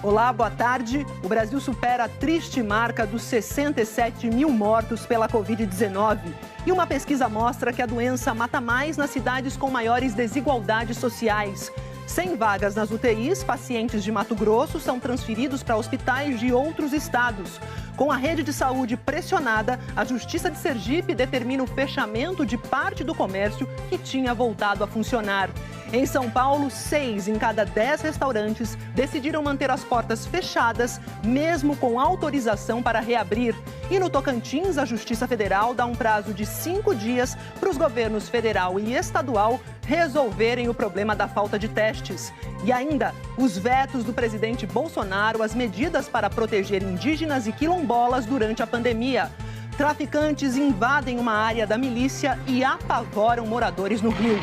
Olá, boa tarde. O Brasil supera a triste marca dos 67 mil mortos pela Covid-19. E uma pesquisa mostra que a doença mata mais nas cidades com maiores desigualdades sociais. Sem vagas nas UTIs, pacientes de Mato Grosso são transferidos para hospitais de outros estados. Com a rede de saúde pressionada, a Justiça de Sergipe determina o fechamento de parte do comércio que tinha voltado a funcionar. Em São Paulo, 6 em cada 10 restaurantes decidiram manter as portas fechadas, mesmo com autorização para reabrir. E no Tocantins, a Justiça Federal dá um prazo de 5 dias para os governos federal e estadual resolverem o problema da falta de testes. E ainda, os vetos do presidente Bolsonaro às medidas para proteger indígenas e quilombolas durante a pandemia. Traficantes invadem uma área da milícia e apavoram moradores no Rio.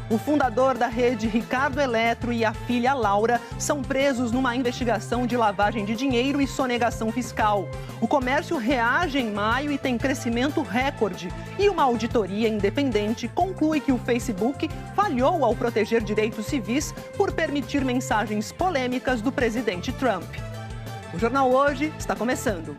O fundador da rede Ricardo Eletro e a filha Laura são presos numa investigação de lavagem de dinheiro e sonegação fiscal. O comércio reage em maio e tem crescimento recorde. E uma auditoria independente conclui que o Facebook falhou ao proteger direitos civis por permitir mensagens polêmicas do presidente Trump. O Jornal Hoje está começando.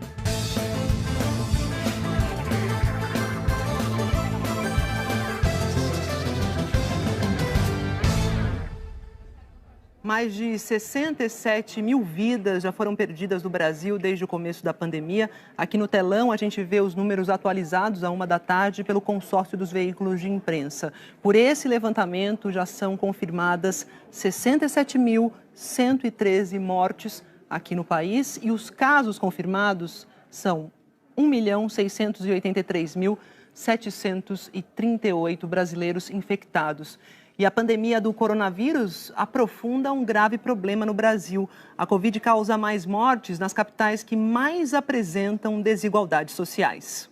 Mais de 67 mil vidas já foram perdidas no Brasil desde o começo da pandemia. Aqui no telão a gente vê os números atualizados à 1h da tarde pelo consórcio dos veículos de imprensa. Por esse levantamento já são confirmadas 67.113 mortes aqui no país e os casos confirmados são 1.683.738 brasileiros infectados. E a pandemia do coronavírus aprofunda um grave problema no Brasil. A Covid causa mais mortes nas capitais que mais apresentam desigualdades sociais.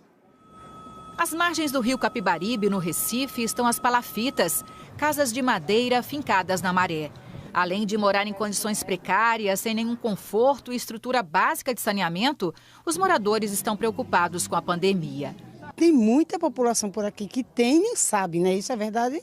Às margens do rio Capibaribe, no Recife, estão as palafitas, casas de madeira fincadas na maré. Além de morar em condições precárias, sem nenhum conforto e estrutura básica de saneamento, os moradores estão preocupados com a pandemia. Tem muita população por aqui que tem e nem sabe, né? Isso é verdade?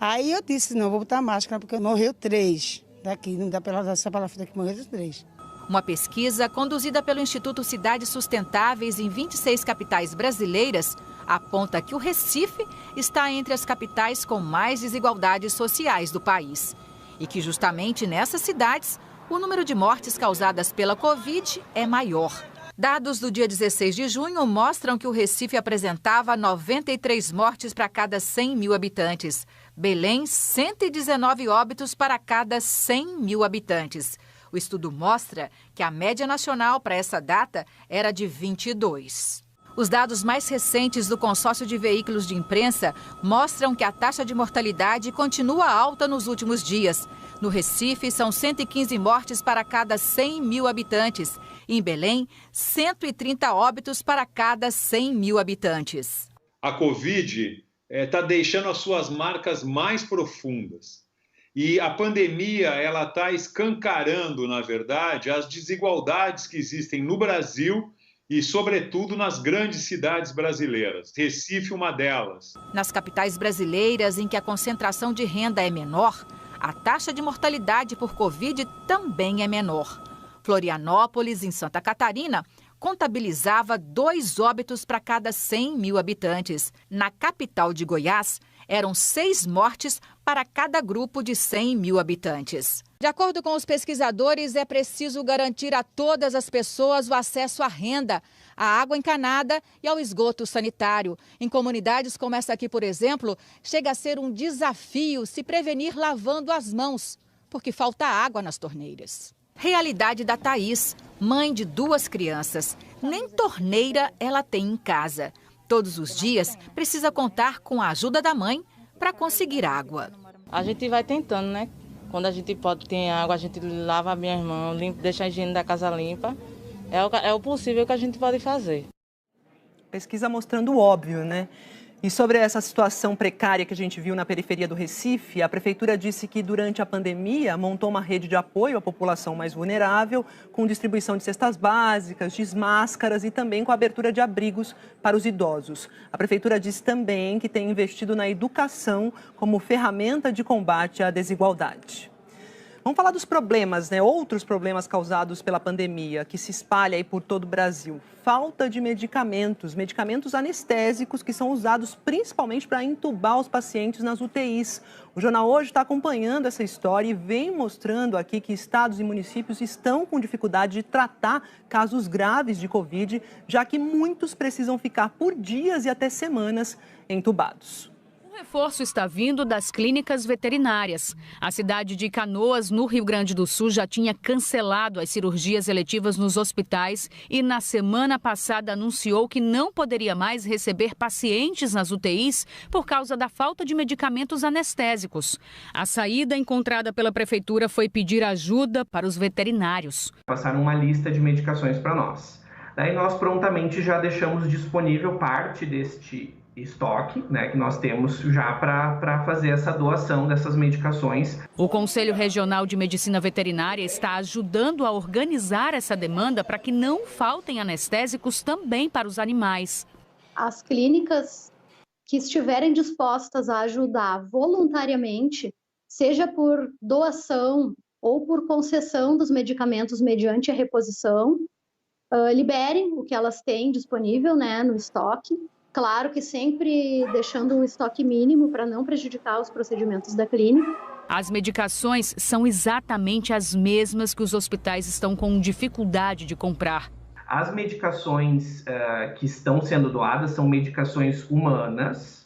Aí eu disse, não, vou botar máscara porque morreu 3 daqui, não dá para essa palafita que morreu 3. Uma pesquisa conduzida pelo Instituto Cidades Sustentáveis em 26 capitais brasileiras aponta que o Recife está entre as capitais com mais desigualdades sociais do país. E que justamente nessas cidades, o número de mortes causadas pela Covid é maior. Dados do dia 16 de junho mostram que o Recife apresentava 93 mortes para cada 100 mil habitantes. Belém, 119 óbitos para cada 100 mil habitantes. O estudo mostra que a média nacional para essa data era de 22. Os dados mais recentes do consórcio de veículos de imprensa mostram que a taxa de mortalidade continua alta nos últimos dias. No Recife, são 115 mortes para cada 100 mil habitantes. Em Belém, 130 óbitos para cada 100 mil habitantes. A Covid está deixando as suas marcas mais profundas. E a pandemia está escancarando, na verdade, as desigualdades que existem no Brasil e, sobretudo, nas grandes cidades brasileiras. Recife, uma delas. Nas capitais brasileiras, em que a concentração de renda é menor, a taxa de mortalidade por Covid também é menor. Florianópolis, em Santa Catarina, contabilizava 2 óbitos para cada 100 mil habitantes. Na capital de Goiás, eram 6 mortes para cada grupo de 100 mil habitantes. De acordo com os pesquisadores, é preciso garantir a todas as pessoas o acesso à renda, à água encanada e ao esgoto sanitário. Em comunidades como essa aqui, por exemplo, chega a ser um desafio se prevenir lavando as mãos, porque falta água nas torneiras. Realidade da Thaís, mãe de 2 crianças. Nem torneira ela tem em casa. Todos os dias precisa contar com a ajuda da mãe para conseguir água. A gente vai tentando, né? Quando a gente pode ter água, a gente lava bem as mãos, deixa a higiene da casa limpa. É o possível que a gente pode fazer. Pesquisa mostrando o óbvio, né? E sobre essa situação precária que a gente viu na periferia do Recife, a Prefeitura disse que durante a pandemia montou uma rede de apoio à população mais vulnerável, com distribuição de cestas básicas, de máscaras e também com a abertura de abrigos para os idosos. A Prefeitura disse também que tem investido na educação como ferramenta de combate à desigualdade. Vamos falar dos problemas, né? Outros problemas causados pela pandemia, que se espalha aí por todo o Brasil. Falta de medicamentos anestésicos que são usados principalmente para entubar os pacientes nas UTIs. O Jornal Hoje está acompanhando essa história e vem mostrando aqui que estados e municípios estão com dificuldade de tratar casos graves de Covid, já que muitos precisam ficar por dias e até semanas entubados. O reforço está vindo das clínicas veterinárias. A cidade de Canoas, no Rio Grande do Sul, já tinha cancelado as cirurgias eletivas nos hospitais e na semana passada anunciou que não poderia mais receber pacientes nas UTIs por causa da falta de medicamentos anestésicos. A saída encontrada pela prefeitura foi pedir ajuda para os veterinários. Passaram uma lista de medicações para nós. Daí nós prontamente já deixamos disponível parte deste estoque, né, que nós temos já para fazer essa doação dessas medicações. O Conselho Regional de Medicina Veterinária está ajudando a organizar essa demanda para que não faltem anestésicos também para os animais. As clínicas que estiverem dispostas a ajudar voluntariamente, seja por doação ou por concessão dos medicamentos mediante a reposição, liberem o que elas têm disponível, né, no estoque. Claro que sempre deixando um estoque mínimo para não prejudicar os procedimentos da clínica. As medicações são exatamente as mesmas que os hospitais estão com dificuldade de comprar. As medicações que estão sendo doadas são medicações humanas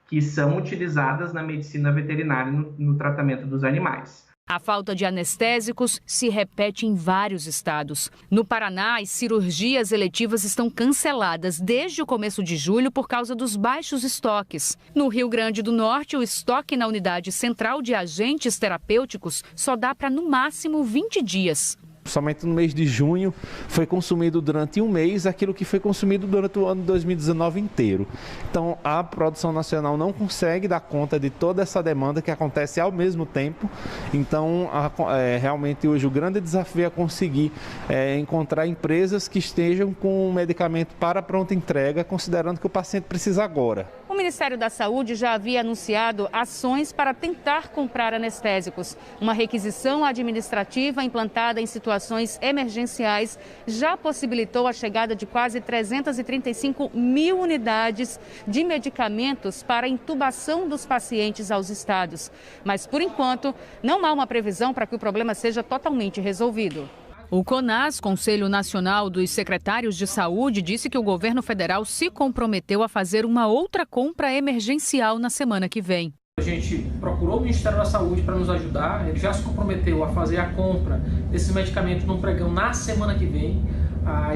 que são utilizadas na medicina veterinária no tratamento dos animais. A falta de anestésicos se repete em vários estados. No Paraná, as cirurgias eletivas estão canceladas desde o começo de julho por causa dos baixos estoques. No Rio Grande do Norte, o estoque na unidade central de agentes terapêuticos só dá para, no máximo, 20 dias. Somente no mês de junho foi consumido durante um mês aquilo que foi consumido durante o ano de 2019 inteiro. Então a produção nacional não consegue dar conta de toda essa demanda que acontece ao mesmo tempo. Então realmente hoje o grande desafio é conseguir encontrar empresas que estejam com o medicamento para pronta entrega, considerando que o paciente precisa agora. O Ministério da Saúde já havia anunciado ações para tentar comprar anestésicos. Uma requisição administrativa implantada em situações emergenciais já possibilitou a chegada de quase 335 mil unidades de medicamentos para a intubação dos pacientes aos estados. Mas, por enquanto, não há uma previsão para que o problema seja totalmente resolvido. O CONAS, Conselho Nacional dos Secretários de Saúde, disse que o governo federal se comprometeu a fazer uma outra compra emergencial na semana que vem. A gente procurou o Ministério da Saúde para nos ajudar, ele já se comprometeu a fazer a compra desses medicamentos no pregão na semana que vem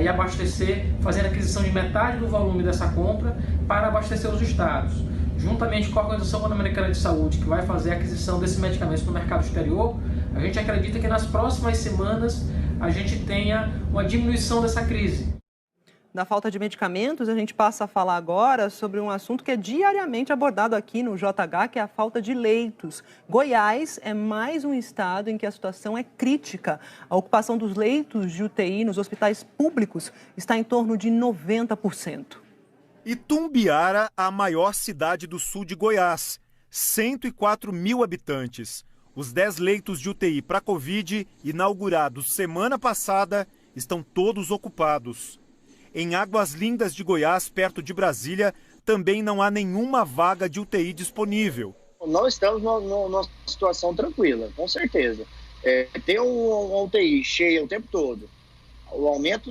e abastecer, fazer a aquisição de metade do volume dessa compra para abastecer os estados. Juntamente com a Organização Pan-Americana de Saúde, que vai fazer a aquisição desses medicamentos no mercado exterior, a gente acredita que nas próximas semanas a gente tenha uma diminuição dessa crise. Da falta de medicamentos, a gente passa a falar agora sobre um assunto que é diariamente abordado aqui no JH, que é a falta de leitos. Goiás é mais um estado em que a situação é crítica. A ocupação dos leitos de UTI nos hospitais públicos está em torno de 90%. Itumbiara, a maior cidade do sul de Goiás, 104 mil habitantes. Os 10 leitos de UTI para Covid, inaugurados semana passada, estão todos ocupados. Em Águas Lindas de Goiás, perto de Brasília, também não há nenhuma vaga de UTI disponível. Não estamos numa situação tranquila, com certeza. Ter uma UTI cheia o tempo todo, o aumento,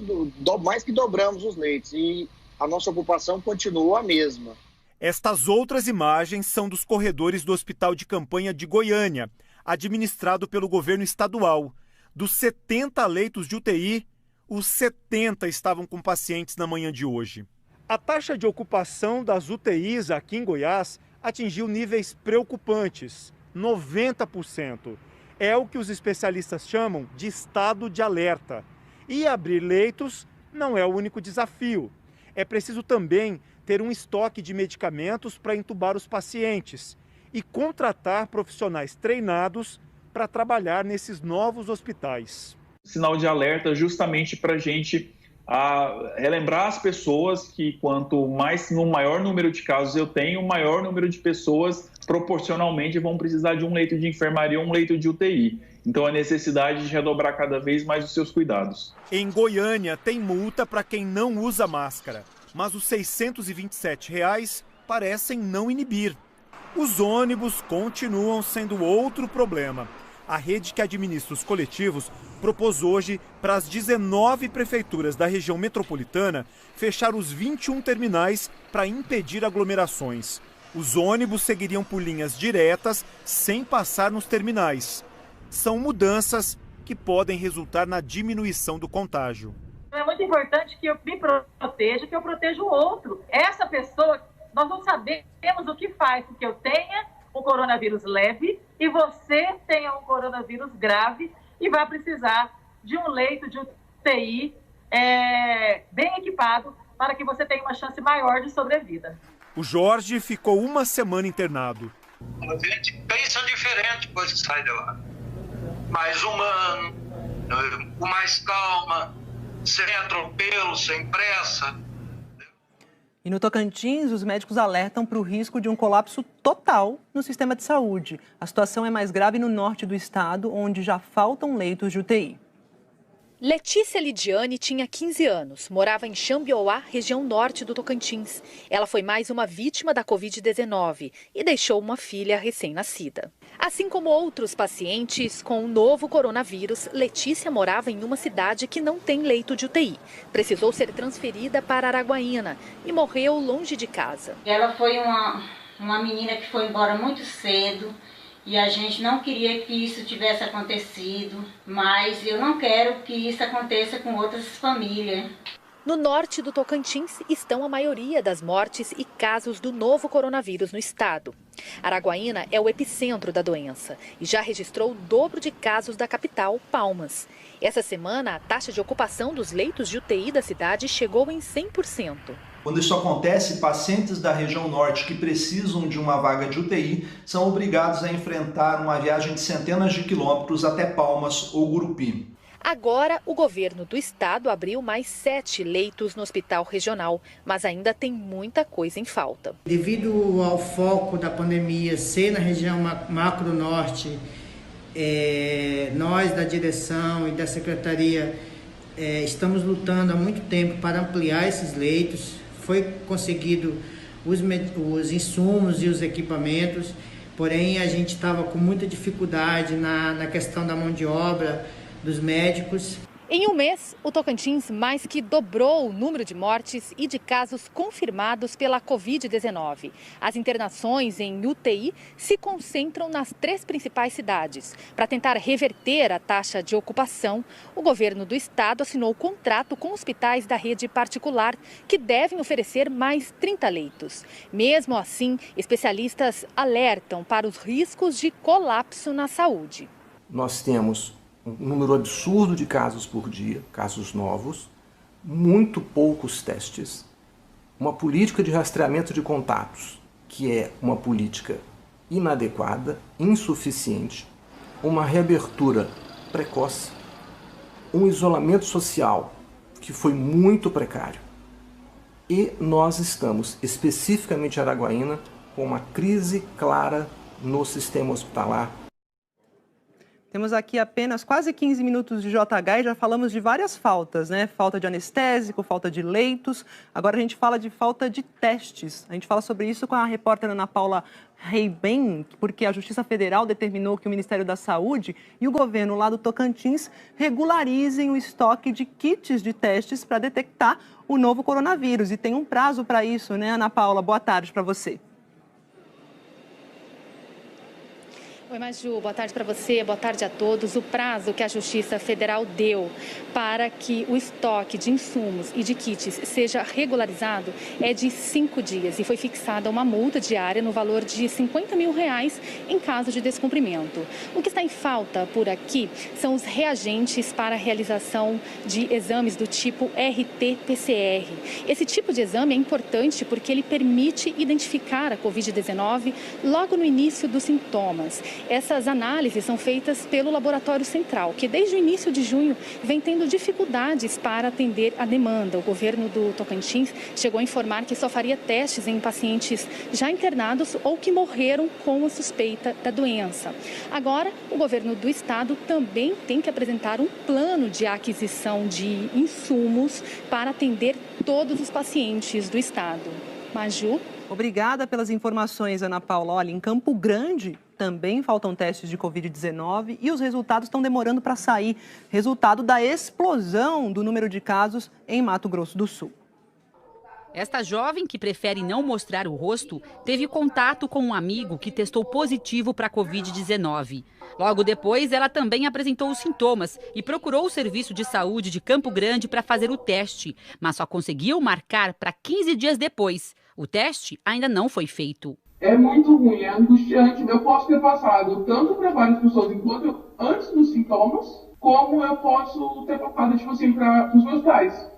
mais que dobramos os leitos e a nossa ocupação continua a mesma. Estas outras imagens são dos corredores do Hospital de Campanha de Goiânia, administrado pelo governo estadual. Dos 70 leitos de UTI, os 70 estavam com pacientes na manhã de hoje. A taxa de ocupação das UTIs aqui em Goiás atingiu níveis preocupantes, 90%. É o que os especialistas chamam de estado de alerta. E abrir leitos não é o único desafio. É preciso também ter um estoque de medicamentos para entubar os pacientes e contratar profissionais treinados para trabalhar nesses novos hospitais. Sinal de alerta justamente para a gente a relembrar as pessoas que quanto mais, no maior número de casos eu tenho, maior número de pessoas proporcionalmente vão precisar de um leito de enfermaria ou um leito de UTI. Então, a necessidade de redobrar cada vez mais os seus cuidados. Em Goiânia, tem multa para quem não usa máscara, mas os R$ 627 parecem não inibir. Os ônibus continuam sendo outro problema. A rede que administra os coletivos propôs hoje para as 19 prefeituras da região metropolitana fechar os 21 terminais para impedir aglomerações. Os ônibus seguiriam por linhas diretas, sem passar nos terminais. São mudanças que podem resultar na diminuição do contágio. É muito importante que eu me proteja, que eu proteja o outro. Essa pessoa, nós não sabemos o que faz com que eu tenha um coronavírus leve e você tenha um coronavírus grave e vai precisar de um leito de UTI bem equipado para que você tenha uma chance maior de sobrevida. O Jorge ficou uma semana internado. A gente pensa diferente depois que sai de lá. Mais humano, com mais calma, sem atropelo, sem pressa. E no Tocantins, os médicos alertam para o risco de um colapso total no sistema de saúde. A situação é mais grave no norte do estado, onde já faltam leitos de UTI. Letícia Lidiane tinha 15 anos, morava em Xambioá, região norte do Tocantins. Ela foi mais uma vítima da Covid-19 e deixou uma filha recém-nascida. Assim como outros pacientes com o novo coronavírus, Letícia morava em uma cidade que não tem leito de UTI. Precisou ser transferida para Araguaína e morreu longe de casa. Ela foi uma menina que foi embora muito cedo. E a gente não queria que isso tivesse acontecido, mas eu não quero que isso aconteça com outras famílias. No norte do Tocantins estão a maioria das mortes e casos do novo coronavírus no estado. Araguaína é o epicentro da doença e já registrou o dobro de casos da capital, Palmas. Essa semana, a taxa de ocupação dos leitos de UTI da cidade chegou em 100%. Quando isso acontece, pacientes da região norte que precisam de uma vaga de UTI são obrigados a enfrentar uma viagem de centenas de quilômetros até Palmas ou Gurupi. Agora, o governo do estado abriu mais 7 leitos no hospital regional, mas ainda tem muita coisa em falta. Devido ao foco da pandemia ser na região macro-norte, nós da direção e da secretaria estamos lutando há muito tempo para ampliar esses leitos. Foi conseguido os insumos e os equipamentos, porém a gente estava com muita dificuldade na questão da mão de obra dos médicos. Em um mês, o Tocantins mais que dobrou o número de mortes e de casos confirmados pela Covid-19. As internações em UTI se concentram nas 3 principais cidades. Para tentar reverter a taxa de ocupação, o governo do estado assinou contrato com hospitais da rede particular, que devem oferecer mais 30 leitos. Mesmo assim, especialistas alertam para os riscos de colapso na saúde. Nós temos um número absurdo de casos por dia, casos novos, muito poucos testes, uma política de rastreamento de contatos, que é uma política inadequada, insuficiente, uma reabertura precoce, um isolamento social que foi muito precário. E nós estamos, especificamente em Araguaína, com uma crise clara no sistema hospitalar. Temos aqui apenas quase 15 minutos de JH e já falamos de várias faltas, né? Falta de anestésico, falta de leitos. Agora a gente fala de falta de testes. A gente fala sobre isso com a repórter Ana Paula Reiben, porque a Justiça Federal determinou que o Ministério da Saúde e o governo lá do Tocantins regularizem o estoque de kits de testes para detectar o novo coronavírus. E tem um prazo para isso, né, Ana Paula? Boa tarde para você. Oi, Maju, boa tarde para você, boa tarde a todos. O prazo que a Justiça Federal deu para que o estoque de insumos e de kits seja regularizado é de 5 dias e foi fixada uma multa diária no valor de R$50 mil em caso de descumprimento. O que está em falta por aqui são os reagentes para a realização de exames do tipo RT-PCR. Esse tipo de exame é importante porque ele permite identificar a Covid-19 logo no início dos sintomas. Essas análises são feitas pelo Laboratório Central, que desde o início de junho vem tendo dificuldades para atender a demanda. O governo do Tocantins chegou a informar que só faria testes em pacientes já internados ou que morreram com a suspeita da doença. Agora, o governo do estado também tem que apresentar um plano de aquisição de insumos para atender todos os pacientes do estado. Maju? Obrigada pelas informações, Ana Paula. Olha, em Campo Grande também faltam testes de Covid-19 e os resultados estão demorando para sair. Resultado da explosão do número de casos em Mato Grosso do Sul. Esta jovem, que prefere não mostrar o rosto, teve contato com um amigo que testou positivo para a Covid-19. Logo depois, ela também apresentou os sintomas e procurou o Serviço de Saúde de Campo Grande para fazer o teste, mas só conseguiu marcar para 15 dias depois. O teste ainda não foi feito. É muito ruim, é angustiante. Eu posso ter passado tanto para várias pessoas enquanto antes dos sintomas, como eu posso ter passado, para os meus pais.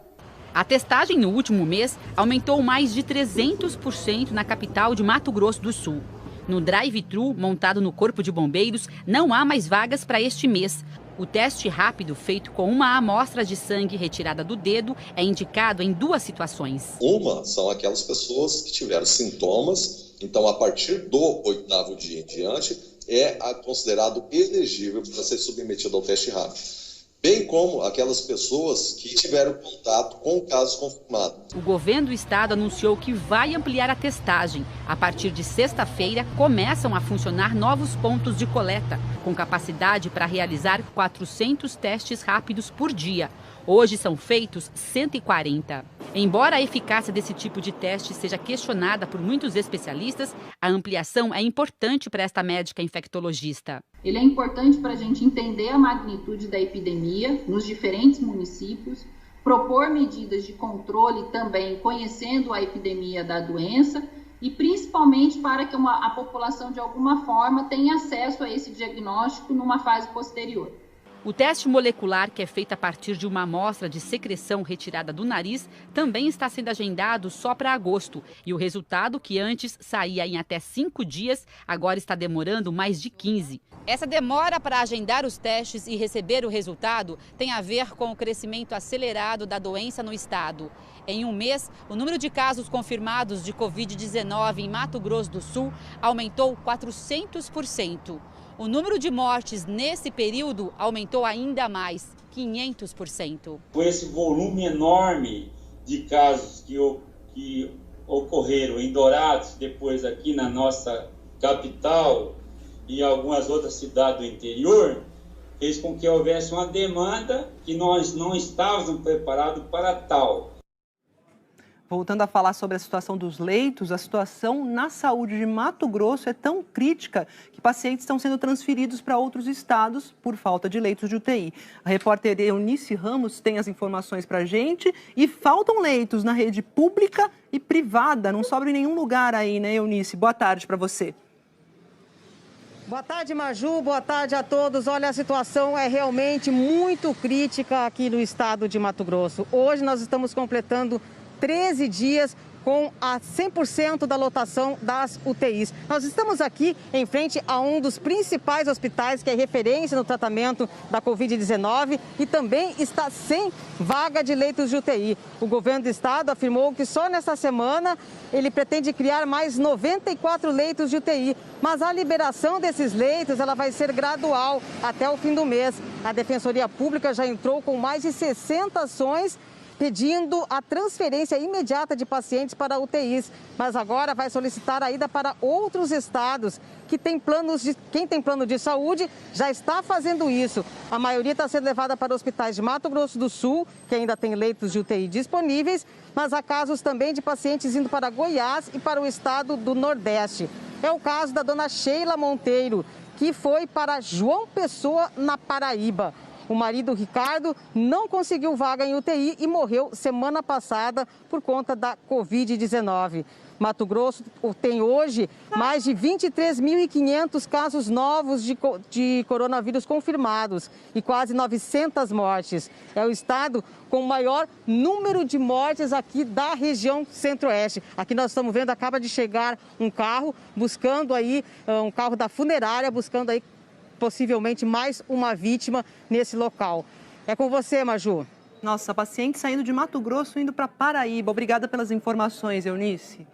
A testagem no último mês aumentou mais de 300% na capital de Mato Grosso do Sul. No drive-thru, montado no Corpo de Bombeiros, não há mais vagas para este mês. O teste rápido, feito com uma amostra de sangue retirada do dedo, é indicado em duas situações. Uma são aquelas pessoas que tiveram sintomas, então a partir do 8º dia em diante é considerado elegível para ser submetido ao teste rápido. Bem como aquelas pessoas que tiveram contato com o caso confirmado. O governo do estado anunciou que vai ampliar a testagem. A partir de sexta-feira, começam a funcionar novos pontos de coleta, com capacidade para realizar 400 testes rápidos por dia. Hoje são feitos 140. Embora a eficácia desse tipo de teste seja questionada por muitos especialistas, a ampliação é importante para esta médica infectologista. Ele é importante para a gente entender a magnitude da epidemia nos diferentes municípios, propor medidas de controle também conhecendo a epidemia da doença e principalmente para que a população de alguma forma tenha acesso a esse diagnóstico numa fase posterior. O teste molecular, que é feito a partir de uma amostra de secreção retirada do nariz, também está sendo agendado só para agosto. E o resultado, que antes saía em até 5 dias, agora está demorando mais de 15. Essa demora para agendar os testes e receber o resultado tem a ver com o crescimento acelerado da doença no estado. Em um mês, o número de casos confirmados de Covid-19 em Mato Grosso do Sul aumentou 400%. O número de mortes nesse período aumentou ainda mais, 500%. Com esse volume enorme de casos que ocorreram em Dourados, depois aqui na nossa capital e algumas outras cidades do interior, fez com que houvesse uma demanda que nós não estávamos preparados para tal. Voltando a falar sobre a situação dos leitos, a situação na saúde de Mato Grosso é tão crítica que pacientes estão sendo transferidos para outros estados por falta de leitos de UTI. A repórter Eunice Ramos tem as informações para a gente e faltam leitos na rede pública e privada. Não sobra em nenhum lugar aí, né, Eunice? Boa tarde para você. Boa tarde, Maju. Boa tarde a todos. Olha, a situação é realmente muito crítica aqui no estado de Mato Grosso. Hoje nós estamos completando 13 dias com a 100% da lotação das UTIs. Nós estamos aqui em frente a um dos principais hospitais que é referência no tratamento da Covid-19 e também está sem vaga de leitos de UTI. O governo do estado afirmou que só nessa semana ele pretende criar mais 94 leitos de UTI, mas a liberação desses leitos ela vai ser gradual até o fim do mês. A Defensoria Pública já entrou com mais de 60 ações pedindo a transferência imediata de pacientes para UTIs, mas agora vai solicitar a ida para outros estados que quem tem plano de saúde já está fazendo isso. A maioria está sendo levada para hospitais de Mato Grosso do Sul, que ainda tem leitos de UTI disponíveis, mas há casos também de pacientes indo para Goiás e para o estado do Nordeste. É o caso da dona Sheila Monteiro, que foi para João Pessoa, na Paraíba. O marido, Ricardo, não conseguiu vaga em UTI e morreu semana passada por conta da Covid-19. Mato Grosso tem hoje mais de 23.500 casos novos de coronavírus confirmados e quase 900 mortes. É o estado com o maior número de mortes aqui da região centro-oeste. Aqui nós estamos vendo, acaba de chegar um carro buscando aí, um carro da funerária, buscando aí possivelmente mais uma vítima nesse local. É com você, Maju. Nossa, paciente saindo de Mato Grosso indo para Paraíba. Obrigada pelas informações, Eunice.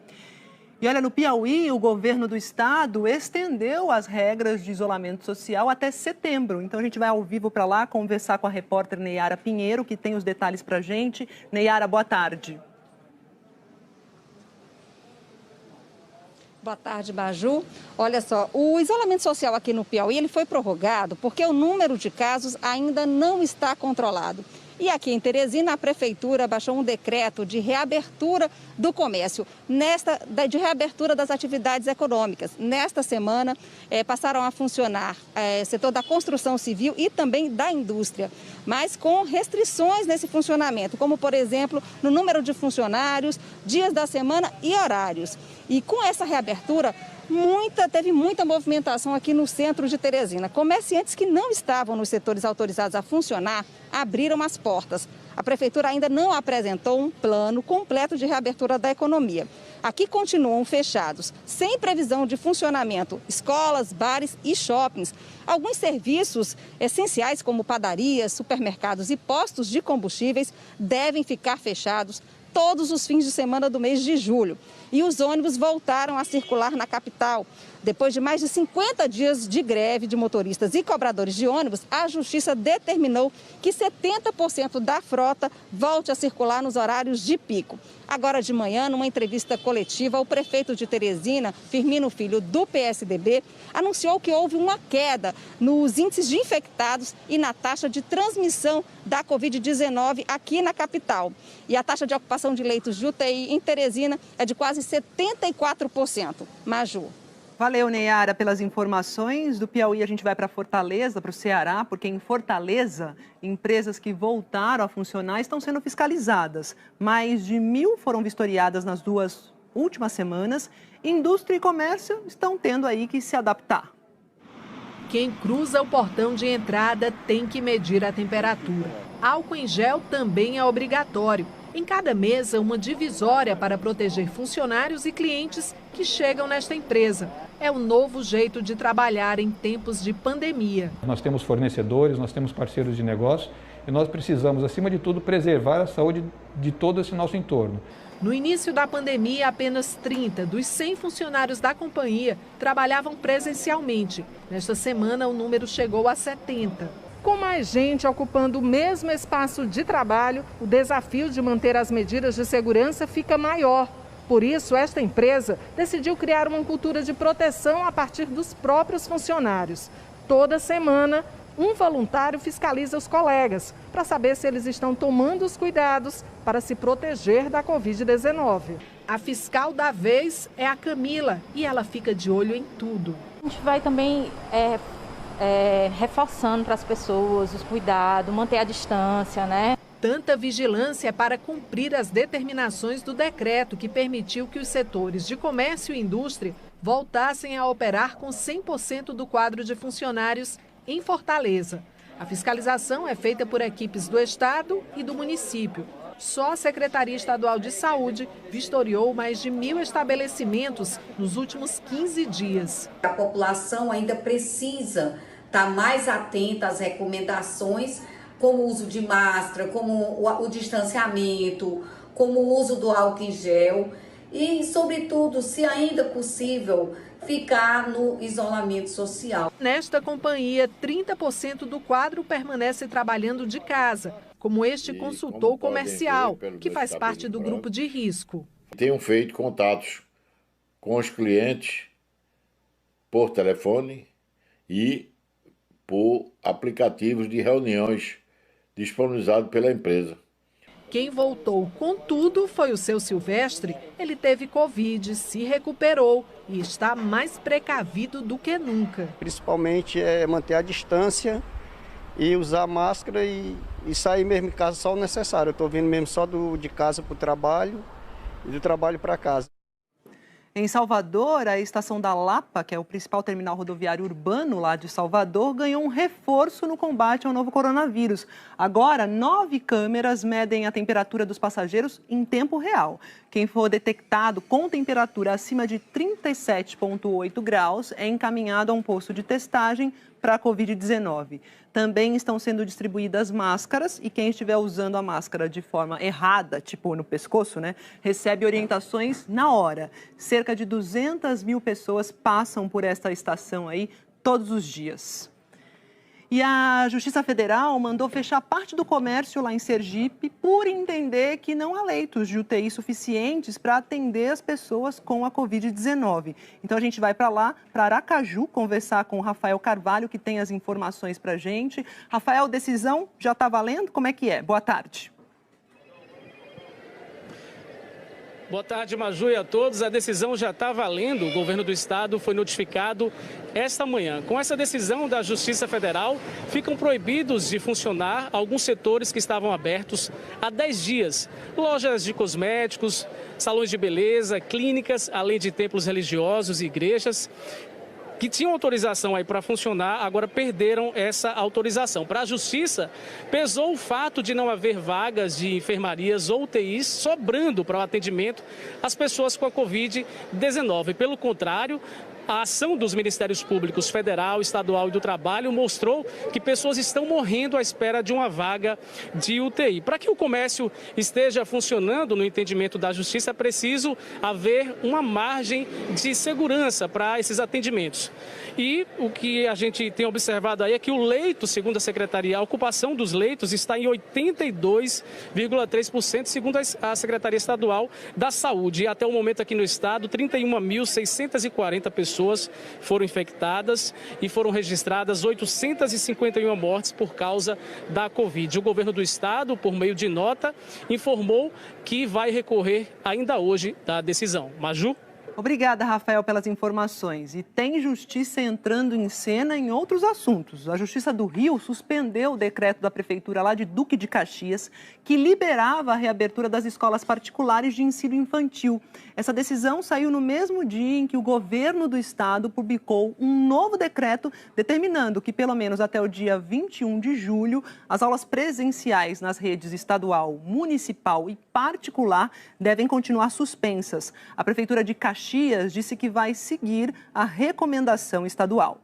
E olha, no Piauí, o governo do estado estendeu as regras de isolamento social até setembro. Então a gente vai ao vivo para lá conversar com a repórter Neyara Pinheiro, que tem os detalhes para a gente. Neyara, boa tarde. Boa tarde, Maju. Olha só, o isolamento social aqui no Piauí ele foi prorrogado porque o número de casos ainda não está controlado. E aqui em Teresina, a Prefeitura baixou um decreto de reabertura do comércio, de reabertura das atividades econômicas. Nesta semana, passaram a funcionar setor da construção civil e também da indústria, mas com restrições nesse funcionamento, como, por exemplo, no número de funcionários, dias da semana e horários. E com essa reabertura, teve muita movimentação aqui no centro de Teresina. Comerciantes que não estavam nos setores autorizados a funcionar abriram as portas. A Prefeitura ainda não apresentou um plano completo de reabertura da economia. Aqui continuam fechados, sem previsão de funcionamento, escolas, bares e shoppings. Alguns serviços essenciais, como padarias, supermercados e postos de combustíveis, devem ficar fechados todos os fins de semana do mês de julho. E os ônibus voltaram a circular na capital. Depois de mais de 50 dias de greve de motoristas e cobradores de ônibus, a Justiça determinou que 70% da frota volte a circular nos horários de pico. Agora de manhã, numa entrevista coletiva, o prefeito de Teresina, Firmino Filho, do PSDB, anunciou que houve uma queda nos índices de infectados e na taxa de transmissão da Covid-19 aqui na capital. E a taxa de ocupação de leitos de UTI em Teresina é de quase 74%. Maju. Valeu, Neyara, pelas informações. Do Piauí a gente vai para Fortaleza, para o Ceará, porque em Fortaleza, empresas que voltaram a funcionar estão sendo fiscalizadas. Mais de 1.000 foram vistoriadas nas 2 últimas semanas. Indústria e comércio estão tendo aí que se adaptar. Quem cruza o portão de entrada tem que medir a temperatura. Álcool em gel também é obrigatório. Em cada mesa, uma divisória para proteger funcionários e clientes que chegam nesta empresa. É o novo jeito de trabalhar em tempos de pandemia. Nós temos fornecedores, nós temos parceiros de negócio e nós precisamos, acima de tudo, preservar a saúde de todo esse nosso entorno. No início da pandemia, apenas 30 dos 100 funcionários da companhia trabalhavam presencialmente. Nesta semana, o número chegou a 70. Com mais gente ocupando o mesmo espaço de trabalho, o desafio de manter as medidas de segurança fica maior. Por isso, esta empresa decidiu criar uma cultura de proteção a partir dos próprios funcionários. Toda semana, um voluntário fiscaliza os colegas para saber se eles estão tomando os cuidados para se proteger da Covid-19. A fiscal da vez é a Camila e ela fica de olho em tudo. A gente vai também reforçando para as pessoas os cuidados, manter a distância, né? Tanta vigilância para cumprir as determinações do decreto que permitiu que os setores de comércio e indústria voltassem a operar com 100% do quadro de funcionários em Fortaleza. A fiscalização é feita por equipes do Estado e do município. Só a Secretaria Estadual de Saúde vistoriou mais de 1.000 estabelecimentos nos últimos 15 dias. A população ainda precisa estar mais atenta às recomendações, como o uso de máscara, como o distanciamento, como o uso do álcool em gel e, sobretudo, se ainda possível, ficar no isolamento social. Nesta companhia, 30% do quadro permanece trabalhando de casa, como este consultor comercial, que faz parte do grupo de risco. Tenho feito contatos com os clientes por telefone e por aplicativos de reuniões disponibilizados pela empresa. Quem voltou com tudo foi o seu Silvestre. Ele teve Covid, se recuperou e está mais precavido do que nunca. Principalmente é manter a distância e usar máscara e sair mesmo de casa só o necessário. Eu estou vindo mesmo só de casa para o trabalho e do trabalho para casa. Em Salvador, a estação da Lapa, que é o principal terminal rodoviário urbano lá de Salvador, ganhou um reforço no combate ao novo coronavírus. Agora, 9 câmeras medem a temperatura dos passageiros em tempo real. Quem for detectado com temperatura acima de 37,8 graus é encaminhado a um posto de testagem para a Covid-19. Também estão sendo distribuídas máscaras e quem estiver usando a máscara de forma errada, tipo no pescoço, recebe orientações na hora. Cerca de 200 mil pessoas passam por esta estação aí todos os dias. E a Justiça Federal mandou fechar parte do comércio lá em Sergipe por entender que não há leitos de UTI suficientes para atender as pessoas com a Covid-19. Então a gente vai para lá, para Aracaju, conversar com o Rafael Carvalho, que tem as informações para a gente. Rafael, decisão já está valendo? Como é que é? Boa tarde. Boa tarde, Maju, e a todos. A decisão já está valendo. O governo do estado foi notificado esta manhã. Com essa decisão da Justiça Federal, ficam proibidos de funcionar alguns setores que estavam abertos há 10 dias. Lojas de cosméticos, salões de beleza, clínicas, além de templos religiosos e igrejas que tinham autorização aí para funcionar, agora perderam essa autorização. Para a Justiça, pesou o fato de não haver vagas de enfermarias ou UTIs sobrando para o atendimento às pessoas com a Covid-19. Pelo contrário, a ação dos Ministérios Públicos Federal, Estadual e do Trabalho mostrou que pessoas estão morrendo à espera de uma vaga de UTI. Para que o comércio esteja funcionando no entendimento da Justiça, é preciso haver uma margem de segurança para esses atendimentos. E o que a gente tem observado aí é que o leito, segundo a Secretaria, a ocupação dos leitos está em 82,3%, segundo a Secretaria Estadual da Saúde. E até o momento aqui no estado, 31.640 pessoas foram infectadas e foram registradas 851 mortes por causa da Covid. O governo do estado, por meio de nota, informou que vai recorrer ainda hoje da decisão. Maju? Obrigada, Rafael, pelas informações. E tem justiça entrando em cena em outros assuntos. A Justiça do Rio suspendeu o decreto da Prefeitura lá de Duque de Caxias, que liberava a reabertura das escolas particulares de ensino infantil. Essa decisão saiu no mesmo dia em que o governo do estado publicou um novo decreto determinando que, pelo menos até o dia 21 de julho, as aulas presenciais nas redes estadual, municipal e particular devem continuar suspensas. A Prefeitura de Caxias disse que vai seguir a recomendação estadual.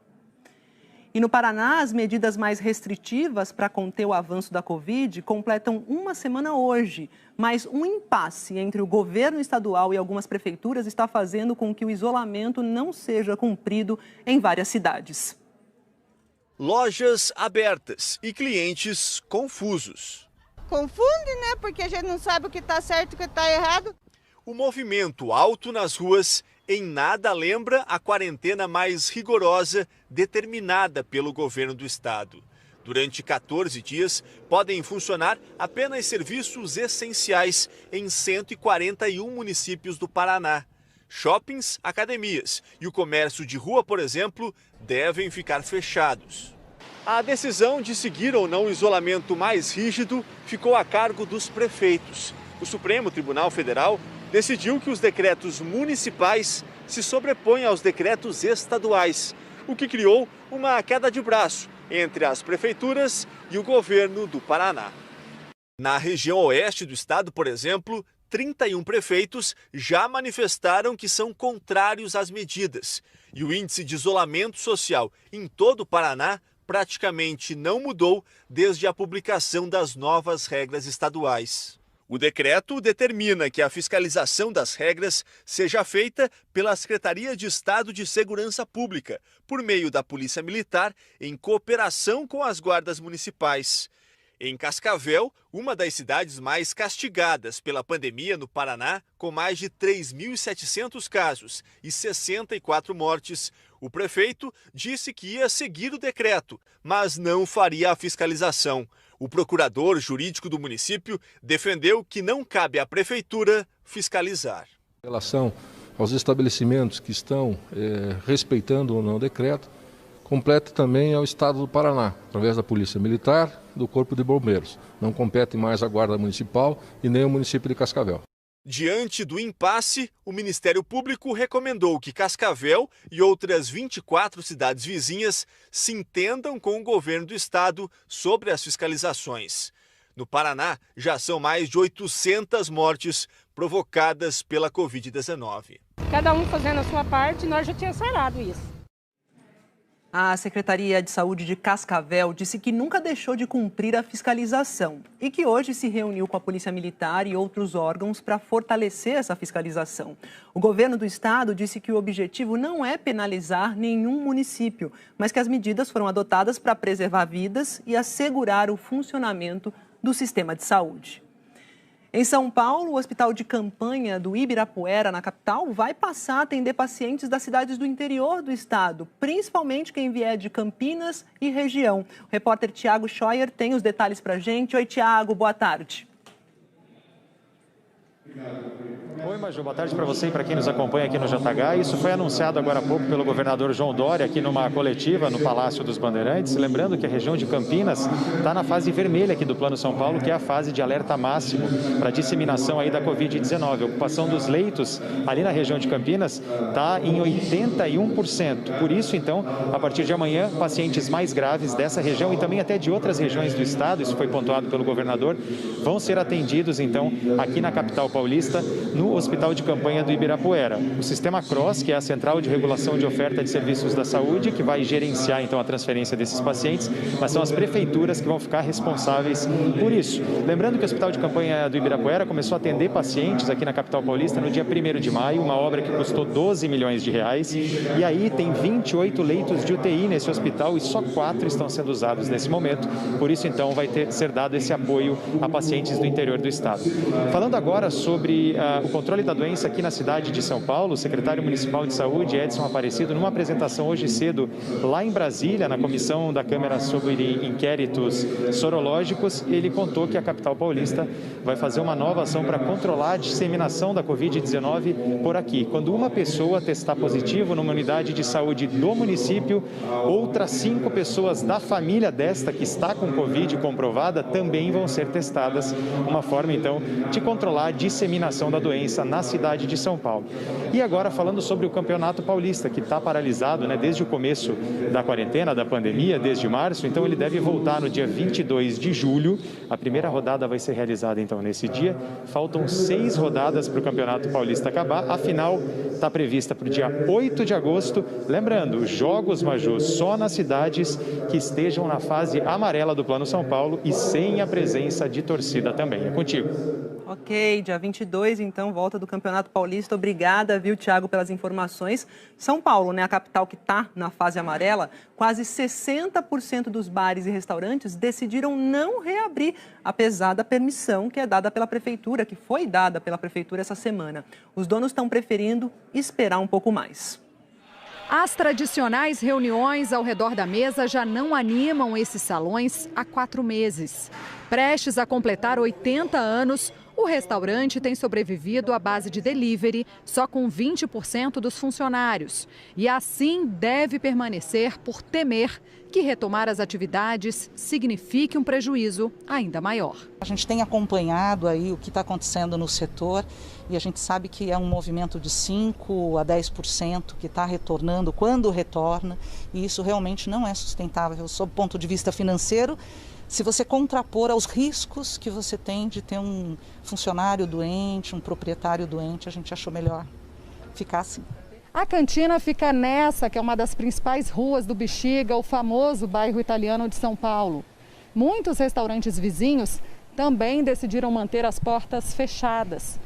E no Paraná, as medidas mais restritivas para conter o avanço da Covid completam uma semana hoje. Mas um impasse entre o governo estadual e algumas prefeituras está fazendo com que o isolamento não seja cumprido em várias cidades. Lojas abertas e clientes confusos. Confunde, né? Porque a gente não sabe o que está certo e o que está errado. O movimento alto nas ruas em nada lembra a quarentena mais rigorosa determinada pelo governo do estado. Durante 14 dias, podem funcionar apenas serviços essenciais em 141 municípios do Paraná. Shoppings, academias e o comércio de rua, por exemplo, devem ficar fechados. A decisão de seguir ou não o isolamento mais rígido ficou a cargo dos prefeitos. O Supremo Tribunal Federal decidiu que os decretos municipais se sobrepõem aos decretos estaduais, o que criou uma queda de braço entre as prefeituras e o governo do Paraná. Na região oeste do estado, por exemplo, 31 prefeitos já manifestaram que são contrários às medidas. E o índice de isolamento social em todo o Paraná praticamente não mudou desde a publicação das novas regras estaduais. O decreto determina que a fiscalização das regras seja feita pela Secretaria de Estado de Segurança Pública, por meio da Polícia Militar, em cooperação com as guardas municipais. Em Cascavel, uma das cidades mais castigadas pela pandemia no Paraná, com mais de 3.700 casos e 64 mortes, o prefeito disse que ia seguir o decreto, mas não faria a fiscalização. O procurador jurídico do município defendeu que não cabe à prefeitura fiscalizar. Em relação aos estabelecimentos que estão respeitando ou não o decreto, completa também ao Estado do Paraná, através da Polícia Militar, do Corpo de Bombeiros. Não compete mais a Guarda Municipal e nem o município de Cascavel. Diante do impasse, o Ministério Público recomendou que Cascavel e outras 24 cidades vizinhas se entendam com o governo do estado sobre as fiscalizações. No Paraná, já são mais de 800 mortes provocadas pela Covid-19. Cada um fazendo a sua parte, nós já tínhamos sarado isso. A Secretaria de Saúde de Cascavel disse que nunca deixou de cumprir a fiscalização e que hoje se reuniu com a Polícia Militar e outros órgãos para fortalecer essa fiscalização. O governo do estado disse que o objetivo não é penalizar nenhum município, mas que as medidas foram adotadas para preservar vidas e assegurar o funcionamento do sistema de saúde. Em São Paulo, o hospital de campanha do Ibirapuera, na capital, vai passar a atender pacientes das cidades do interior do estado, principalmente quem vier de Campinas e região. O repórter Tiago Scheuer tem os detalhes para a gente. Oi, Tiago, boa tarde. Oi, Maju, boa tarde para você e para quem nos acompanha aqui no JH. Isso foi anunciado agora há pouco pelo governador João Dória aqui numa coletiva no Palácio dos Bandeirantes. Lembrando que a região de Campinas está na fase vermelha aqui do Plano São Paulo, que é a fase de alerta máximo para disseminação aí da Covid-19. A ocupação dos leitos ali na região de Campinas está em 81%. Por isso, então, a partir de amanhã, pacientes mais graves dessa região e também até de outras regiões do estado, isso foi pontuado pelo governador, vão ser atendidos, então, aqui na capital paulista, no Hospital de Campanha do Ibirapuera. O sistema CROSS, que é a Central de Regulação de Oferta de Serviços da Saúde, que vai gerenciar então a transferência desses pacientes, mas são as prefeituras que vão ficar responsáveis por isso. Lembrando que o Hospital de Campanha do Ibirapuera começou a atender pacientes aqui na capital paulista no dia 1º de maio, uma obra que custou 12 milhões de reais, e aí tem 28 leitos de UTI nesse hospital e só 4 estão sendo usados nesse momento. Por isso, então, vai ser dado esse apoio a pacientes do interior do estado. Falando agora sobre o controle da doença aqui na cidade de São Paulo, o secretário municipal de saúde, Edson Aparecido, numa apresentação hoje cedo lá em Brasília, na comissão da Câmara sobre inquéritos sorológicos, ele contou que a capital paulista vai fazer uma nova ação para controlar a disseminação da Covid-19 por aqui. Quando uma pessoa testar positivo numa unidade de saúde do município, outras 5 pessoas da família desta que está com Covid comprovada também vão ser testadas. Uma forma, então, de controlar a disseminação da doença na cidade de São Paulo. E agora falando sobre o Campeonato Paulista, que está paralisado, desde o começo da quarentena, da pandemia, desde março, então ele deve voltar no dia 22 de julho. A primeira rodada vai ser realizada então nesse dia. Faltam 6 rodadas para o Campeonato Paulista acabar. A final está prevista para o dia 8 de agosto. Lembrando, os jogos, Maju, só nas cidades que estejam na fase amarela do Plano São Paulo e sem a presença de torcida também. É contigo. Ok, dia 22, então, volta do Campeonato Paulista. Obrigada, viu, Tiago, pelas informações. São Paulo, a capital que está na fase amarela, quase 60% dos bares e restaurantes decidiram não reabrir, apesar da permissão que é dada pela Prefeitura, que foi dada pela Prefeitura essa semana. Os donos estão preferindo esperar um pouco mais. As tradicionais reuniões ao redor da mesa já não animam esses salões há 4 meses. Prestes a completar 80 anos, o restaurante tem sobrevivido à base de delivery, só com 20% dos funcionários. E assim deve permanecer por temer que retomar as atividades signifique um prejuízo ainda maior. A gente tem acompanhado aí o que está acontecendo no setor e a gente sabe que é um movimento de 5% a 10% que está retornando quando retorna, e isso realmente não é sustentável sob o ponto de vista financeiro. Se você contrapor aos riscos que você tem de ter um funcionário doente, um proprietário doente, a gente achou melhor ficar assim. A cantina fica nessa, que é uma das principais ruas do Bexiga, o famoso bairro italiano de São Paulo. Muitos restaurantes vizinhos também decidiram manter as portas fechadas.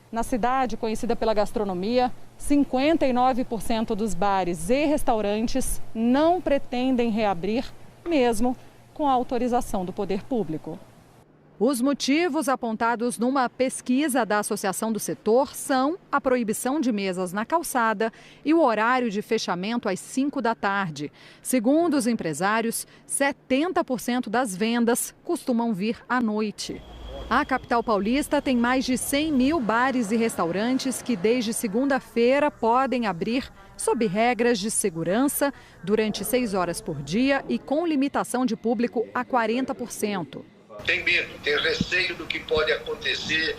Na cidade, conhecida pela gastronomia, 59% dos bares e restaurantes não pretendem reabrir, mesmo com a autorização do poder público. Os motivos apontados numa pesquisa da Associação do Setor são a proibição de mesas na calçada e o horário de fechamento às 5 da tarde. Segundo os empresários, 70% das vendas costumam vir à noite. A capital paulista tem mais de 100 mil bares e restaurantes que desde segunda-feira podem abrir sob regras de segurança durante 6 horas por dia e com limitação de público a 40%. Tem medo, tem receio do que pode acontecer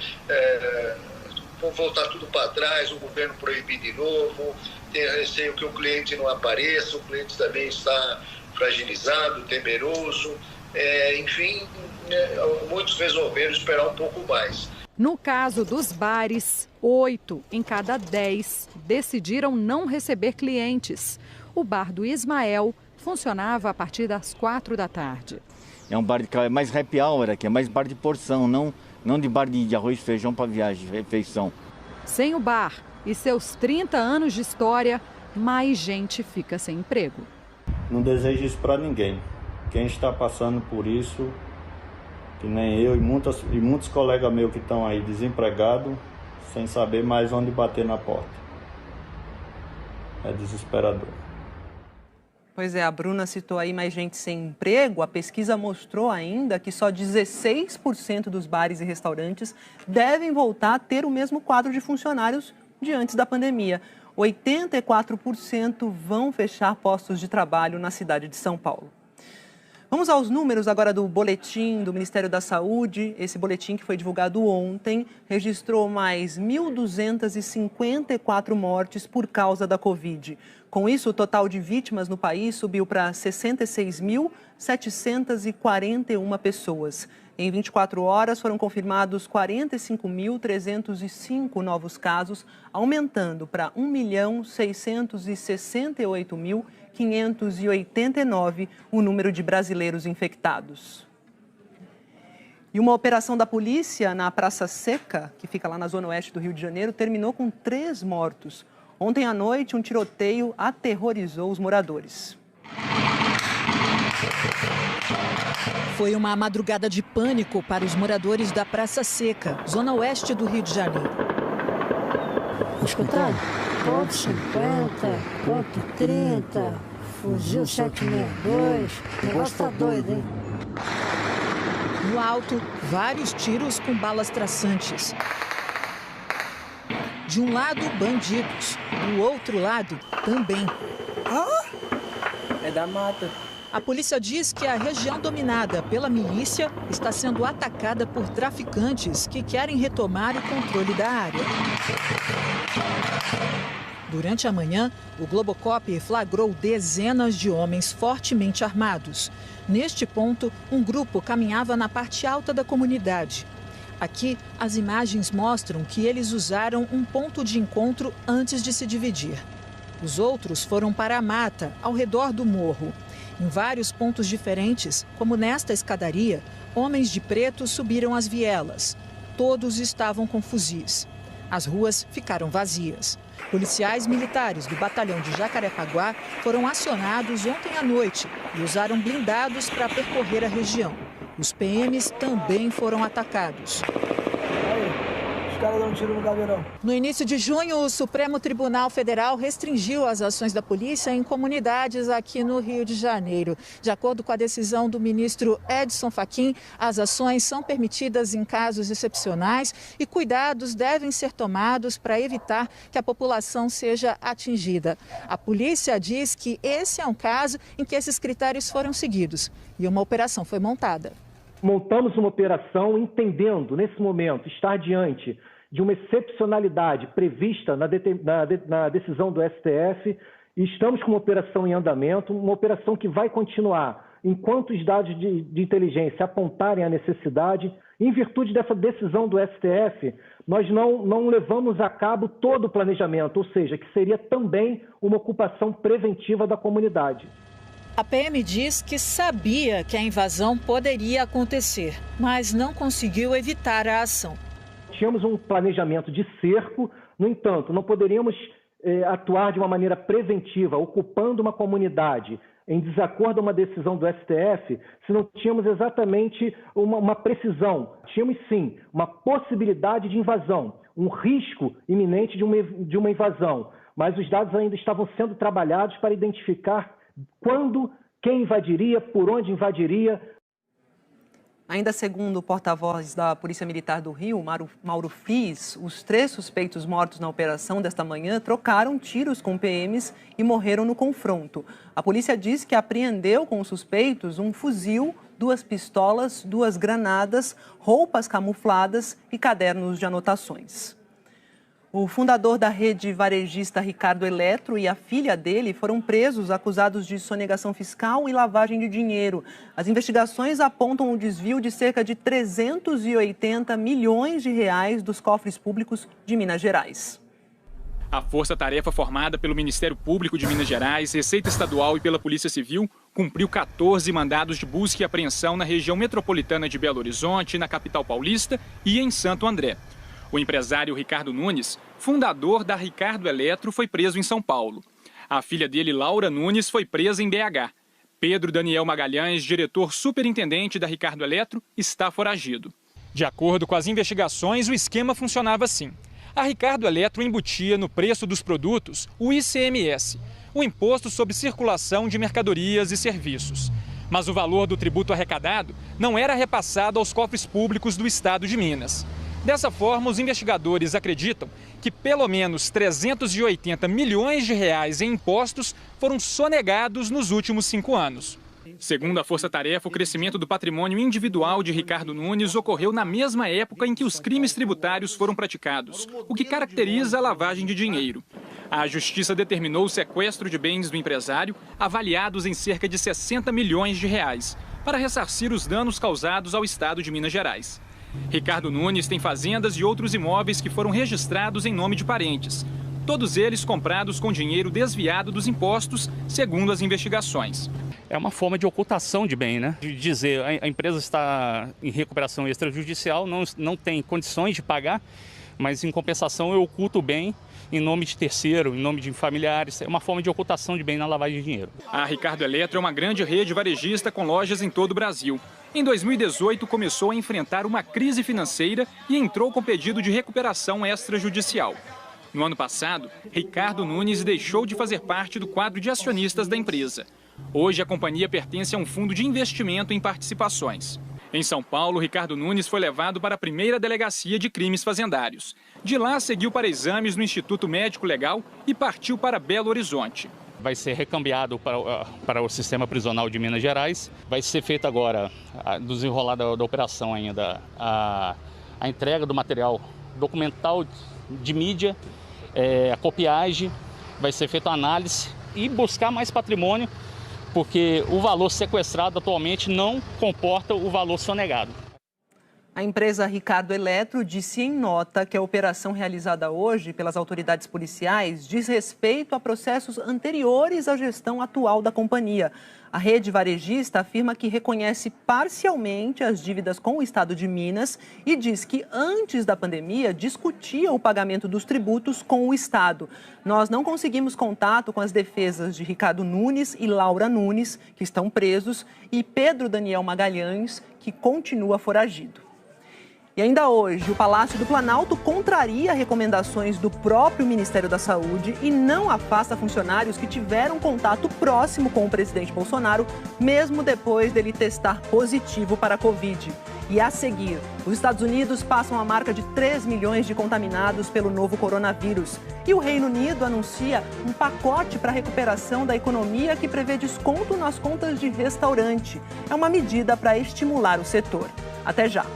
voltar tudo para trás, o governo proibir de novo, tem receio que o cliente não apareça, o cliente também está fragilizado, temeroso, enfim, muitos resolveram esperar um pouco mais. No caso dos bares, 8 em cada 10 decidiram não receber clientes. O bar do Ismael funcionava a partir das 4 da tarde. É um bar que é mais happy hour aqui, é mais bar de porção, não de bar de arroz e feijão para viagem, refeição. Sem o bar e seus 30 anos de história, mais gente fica sem emprego. Não desejo isso para ninguém. Quem está passando por isso, que nem eu e muitos colegas meus que estão aí desempregados, sem saber mais onde bater na porta. É desesperador. Pois é, a Bruna citou aí mais gente sem emprego. A pesquisa mostrou ainda que só 16% dos bares e restaurantes devem voltar a ter o mesmo quadro de funcionários de antes da pandemia. 84% vão fechar postos de trabalho na cidade de São Paulo. Vamos aos números agora do boletim do Ministério da Saúde. Esse boletim, que foi divulgado ontem, registrou mais 1.254 mortes por causa da Covid. Com isso, o total de vítimas no país subiu para 66.741 pessoas. Em 24 horas, foram confirmados 45.305 novos casos, aumentando para 1.668.589 o número de brasileiros infectados. E uma operação da polícia na Praça Seca, que fica lá na zona oeste do Rio de Janeiro, terminou com 3 mortos. Ontem à noite, um tiroteio aterrorizou os moradores. Foi uma madrugada de pânico para os moradores da Praça Seca, zona oeste do Rio de Janeiro. Escutaram? Ponto 50, ponto 30, fuzil 762, o negócio tá doido, hein? No alto, vários tiros com balas traçantes. De um lado, bandidos. Do outro lado, também. É da mata. A polícia diz que a região dominada pela milícia está sendo atacada por traficantes que querem retomar o controle da área. Durante a manhã, o Globocop flagrou dezenas de homens fortemente armados. Neste ponto, um grupo caminhava na parte alta da comunidade. Aqui, as imagens mostram que eles usaram um ponto de encontro antes de se dividir. Os outros foram para a mata, ao redor do morro. Em vários pontos diferentes, como nesta escadaria, homens de preto subiram as vielas. Todos estavam com fuzis. As ruas ficaram vazias. Policiais militares do batalhão de Jacarepaguá foram acionados ontem à noite e usaram blindados para percorrer a região. Os PMs também foram atacados. No início de junho, o Supremo Tribunal Federal restringiu as ações da polícia em comunidades aqui no Rio de Janeiro. De acordo com a decisão do ministro Edson Fachin, as ações são permitidas em casos excepcionais e cuidados devem ser tomados para evitar que a população seja atingida. A polícia diz que esse é um caso em que esses critérios foram seguidos e uma operação foi montada. Montamos uma operação entendendo, nesse momento, estar diante de uma excepcionalidade prevista na decisão do STF e estamos com uma operação em andamento, uma operação que vai continuar enquanto os dados de inteligência apontarem a necessidade. Em virtude dessa decisão do STF, nós não levamos a cabo todo o planejamento, ou seja, que seria também uma ocupação preventiva da comunidade. A PM diz que sabia que a invasão poderia acontecer, mas não conseguiu evitar a ação. Tínhamos um planejamento de cerco, no entanto, não poderíamos atuar de uma maneira preventiva, ocupando uma comunidade em desacordo a uma decisão do STF, se não tínhamos exatamente uma precisão. Tínhamos, sim, uma possibilidade de invasão, um risco iminente de uma invasão, mas os dados ainda estavam sendo trabalhados para identificar quando, quem invadiria, por onde invadiria. Ainda segundo o porta-voz da Polícia Militar do Rio, Mauro Fies, os 3 suspeitos mortos na operação desta manhã trocaram tiros com PMs e morreram no confronto. A polícia diz que apreendeu com os suspeitos um fuzil, 2 pistolas, 2 granadas, roupas camufladas e cadernos de anotações. O fundador da rede varejista Ricardo Eletro e a filha dele foram presos acusados de sonegação fiscal e lavagem de dinheiro. As investigações apontam o desvio de cerca de 380 milhões de reais dos cofres públicos de Minas Gerais. A força-tarefa formada pelo Ministério Público de Minas Gerais, Receita Estadual e pela Polícia Civil cumpriu 14 mandados de busca e apreensão na região metropolitana de Belo Horizonte, na capital paulista e em Santo André. O empresário Ricardo Nunes, fundador da Ricardo Eletro, foi preso em São Paulo. A filha dele, Laura Nunes, foi presa em BH. Pedro Daniel Magalhães, diretor superintendente da Ricardo Eletro, está foragido. De acordo com as investigações, o esquema funcionava assim. A Ricardo Eletro embutia no preço dos produtos o ICMS, o Imposto sobre Circulação de Mercadorias e Serviços. Mas o valor do tributo arrecadado não era repassado aos cofres públicos do estado de Minas. Dessa forma, os investigadores acreditam que pelo menos 380 milhões de reais em impostos foram sonegados nos últimos 5 anos. Segundo a Força Tarefa, o crescimento do patrimônio individual de Ricardo Nunes ocorreu na mesma época em que os crimes tributários foram praticados, o que caracteriza a lavagem de dinheiro. A Justiça determinou o sequestro de bens do empresário, avaliados em cerca de 60 milhões de reais, para ressarcir os danos causados ao estado de Minas Gerais. Ricardo Nunes tem fazendas e outros imóveis que foram registrados em nome de parentes. Todos eles comprados com dinheiro desviado dos impostos, segundo as investigações. É uma forma de ocultação de bem, né? De dizer a empresa está em recuperação extrajudicial, não tem condições de pagar, mas em compensação eu oculto o bem em nome de terceiro, em nome de familiares. É uma forma de ocultação de bem na lavagem de dinheiro. A Ricardo Eletro é uma grande rede varejista com lojas em todo o Brasil. Em 2018, começou a enfrentar uma crise financeira e entrou com pedido de recuperação extrajudicial. No ano passado, Ricardo Nunes deixou de fazer parte do quadro de acionistas da empresa. Hoje, a companhia pertence a um fundo de investimento em participações. Em São Paulo, Ricardo Nunes foi levado para a primeira delegacia de crimes fazendários. De lá, seguiu para exames no Instituto Médico Legal e partiu para Belo Horizonte. Vai ser recambiado para o sistema prisional de Minas Gerais. Vai ser feita agora, do desenrolar da operação ainda, a entrega do material documental de mídia, a copiagem, vai ser feita a análise e buscar mais patrimônio, porque o valor sequestrado atualmente não comporta o valor sonegado. A empresa Ricardo Eletro disse em nota que a operação realizada hoje pelas autoridades policiais diz respeito a processos anteriores à gestão atual da companhia. A rede varejista afirma que reconhece parcialmente as dívidas com o estado de Minas e diz que antes da pandemia discutia o pagamento dos tributos com o estado. Nós não conseguimos contato com as defesas de Ricardo Nunes e Laura Nunes, que estão presos, e Pedro Daniel Magalhães, que continua foragido. E ainda hoje, o Palácio do Planalto contraria recomendações do próprio Ministério da Saúde e não afasta funcionários que tiveram contato próximo com o presidente Bolsonaro, mesmo depois dele testar positivo para a Covid. E a seguir, os Estados Unidos passam a marca de 3 milhões de contaminados pelo novo coronavírus. E o Reino Unido anuncia um pacote para a recuperação da economia que prevê desconto nas contas de restaurante. É uma medida para estimular o setor. Até já!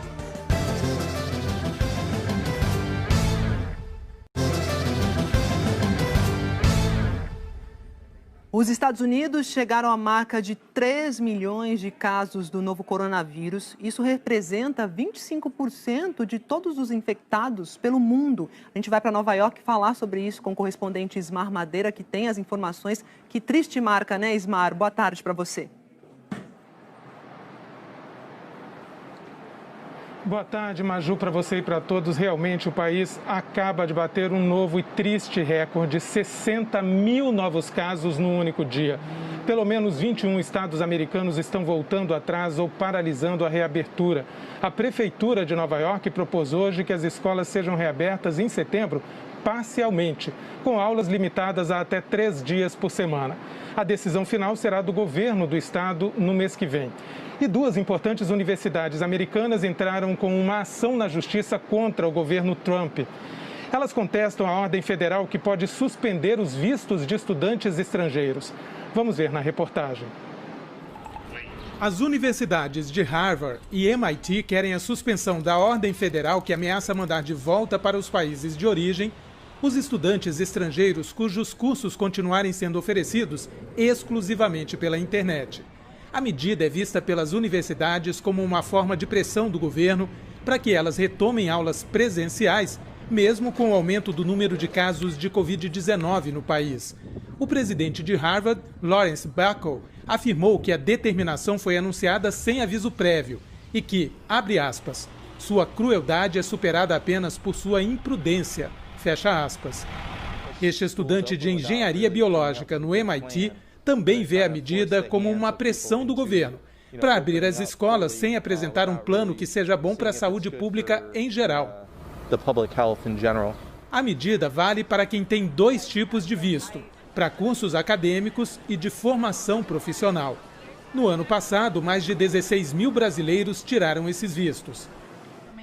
Os Estados Unidos chegaram à marca de 3 milhões de casos do novo coronavírus. Isso representa 25% de todos os infectados pelo mundo. A gente vai para Nova York falar sobre isso com o correspondente Ismar Madeira, que tem as informações. Que triste marca, né, Ismar? Boa tarde para você. Boa tarde, Maju, para você e para todos. Realmente, o país acaba de bater um novo e triste recorde, 60 mil novos casos no único dia. Pelo menos 21 estados americanos estão voltando atrás ou paralisando a reabertura. A Prefeitura de Nova York propôs hoje que as escolas sejam reabertas em setembro, parcialmente, com aulas limitadas a até 3 dias por semana. A decisão final será do governo do estado no mês que vem. E 2 importantes universidades americanas entraram com uma ação na justiça contra o governo Trump. Elas contestam a ordem federal que pode suspender os vistos de estudantes estrangeiros. Vamos ver na reportagem. As universidades de Harvard e MIT querem a suspensão da ordem federal que ameaça mandar de volta para os países de origem Os estudantes estrangeiros cujos cursos continuarem sendo oferecidos exclusivamente pela internet. A medida é vista pelas universidades como uma forma de pressão do governo para que elas retomem aulas presenciais, mesmo com o aumento do número de casos de Covid-19 no país. O presidente de Harvard, Lawrence Buckle, afirmou que a determinação foi anunciada sem aviso prévio e que, abre aspas, sua crueldade é superada apenas por sua imprudência, fecha aspas. Este estudante de engenharia biológica no MIT também vê a medida como uma pressão do governo para abrir as escolas sem apresentar um plano que seja bom para a saúde pública em geral. A medida vale para quem tem 2 tipos de visto, para cursos acadêmicos e de formação profissional. No ano passado, mais de 16 mil brasileiros tiraram esses vistos.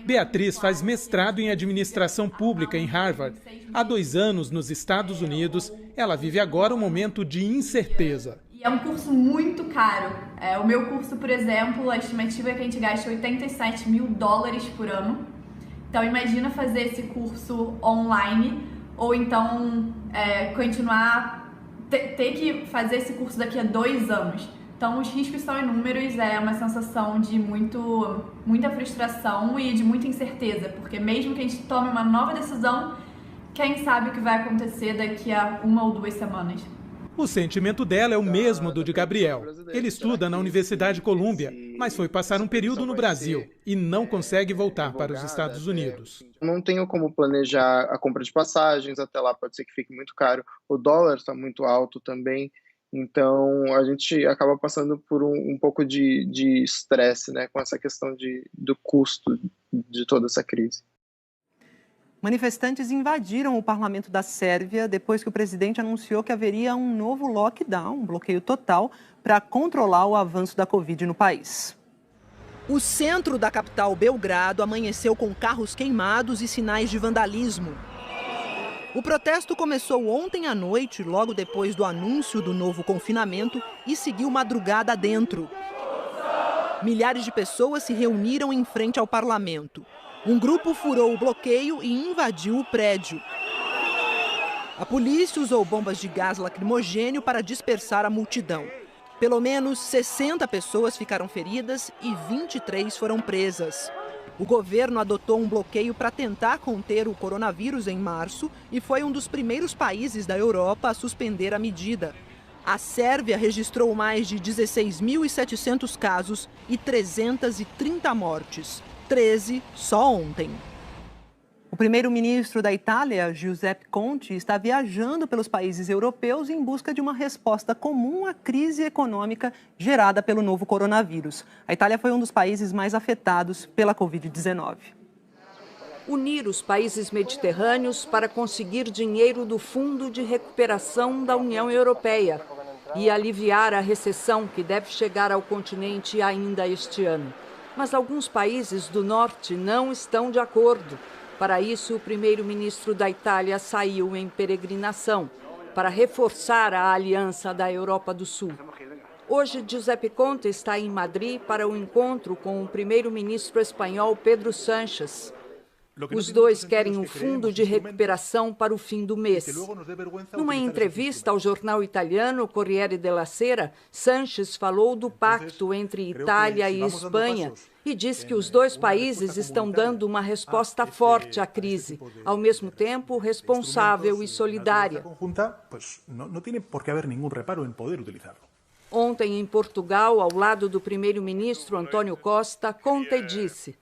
Beatriz faz mestrado em administração pública em Harvard. Há 2 anos, nos Estados Unidos, ela vive agora um momento de incerteza. É um curso muito caro. O meu curso, por exemplo, a estimativa é que a gente gasta $87 mil por ano. Então, imagina fazer esse curso online ou então continuar, ter que fazer esse curso daqui a 2 anos. Então, os riscos são inúmeros, é uma sensação de muita frustração e de muita incerteza, porque mesmo que a gente tome uma nova decisão, quem sabe o que vai acontecer daqui a 1 ou 2 semanas. O sentimento dela é o mesmo do de Gabriel. Ele estuda na Universidade Columbia, mas foi passar um período no Brasil e não consegue voltar para os Estados Unidos. Não tenho como planejar a compra de passagens, até lá pode ser que fique muito caro. O dólar está muito alto também. Então, a gente acaba passando por um pouco de estresse, né, com essa questão do custo de toda essa crise. Manifestantes invadiram o parlamento da Sérvia depois que o presidente anunciou que haveria um novo lockdown, um bloqueio total, para controlar o avanço da Covid no país. O centro da capital, Belgrado, amanheceu com carros queimados e sinais de vandalismo. O protesto começou ontem à noite, logo depois do anúncio do novo confinamento, e seguiu madrugada dentro. Milhares de pessoas se reuniram em frente ao parlamento. Um grupo furou o bloqueio e invadiu o prédio. A polícia usou bombas de gás lacrimogênio para dispersar a multidão. Pelo menos 60 pessoas ficaram feridas e 23 foram presas. O governo adotou um bloqueio para tentar conter o coronavírus em março e foi um dos primeiros países da Europa a suspender a medida. A Sérvia registrou mais de 16.700 casos e 330 mortes, 13 só ontem. O primeiro-ministro da Itália, Giuseppe Conte, está viajando pelos países europeus em busca de uma resposta comum à crise econômica gerada pelo novo coronavírus. A Itália foi um dos países mais afetados pela Covid-19. Unir os países mediterrâneos para conseguir dinheiro do Fundo de Recuperação da União Europeia e aliviar a recessão que deve chegar ao continente ainda este ano. Mas alguns países do norte não estão de acordo. Para isso, o primeiro-ministro da Itália saiu em peregrinação para reforçar a aliança da Europa do Sul. Hoje, Giuseppe Conte está em Madrid para o encontro com o primeiro-ministro espanhol Pedro Sánchez. Os dois querem um fundo de recuperação para o fim do mês. Numa entrevista ao jornal italiano Corriere della Sera, Sánchez falou do pacto entre Itália e Espanha e disse que os dois países estão dando uma resposta forte à crise, ao mesmo tempo responsável e solidária. Ontem, em Portugal, ao lado do primeiro-ministro António Costa, Conte disse: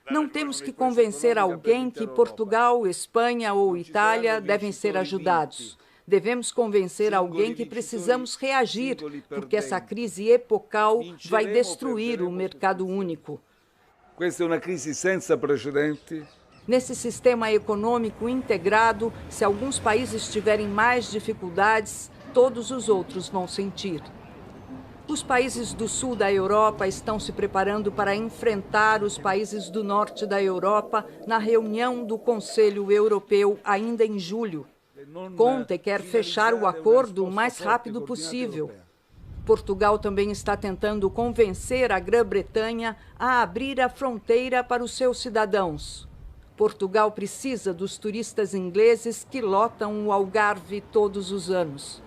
"Não temos que convencer alguém que Portugal, Espanha ou Itália devem ser ajudados. Devemos convencer alguém que precisamos reagir, porque essa crise epocal vai destruir o mercado único." Esta é uma crise sem precedentes. Nesse sistema econômico integrado, se alguns países tiverem mais dificuldades, todos os outros vão sentir. Os países do sul da Europa estão se preparando para enfrentar os países do norte da Europa na reunião do Conselho Europeu ainda em julho. Conte quer fechar o acordo o mais rápido possível. Portugal também está tentando convencer a Grã-Bretanha a abrir a fronteira para os seus cidadãos. Portugal precisa dos turistas ingleses que lotam o Algarve todos os anos.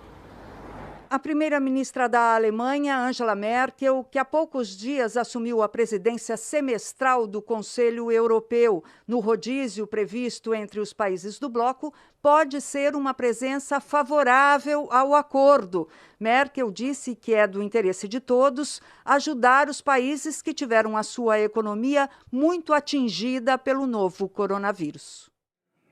A primeira-ministra da Alemanha, Angela Merkel, que há poucos dias assumiu a presidência semestral do Conselho Europeu, no rodízio previsto entre os países do bloco, pode ser uma presença favorável ao acordo. Merkel disse que é do interesse de todos ajudar os países que tiveram a sua economia muito atingida pelo novo coronavírus.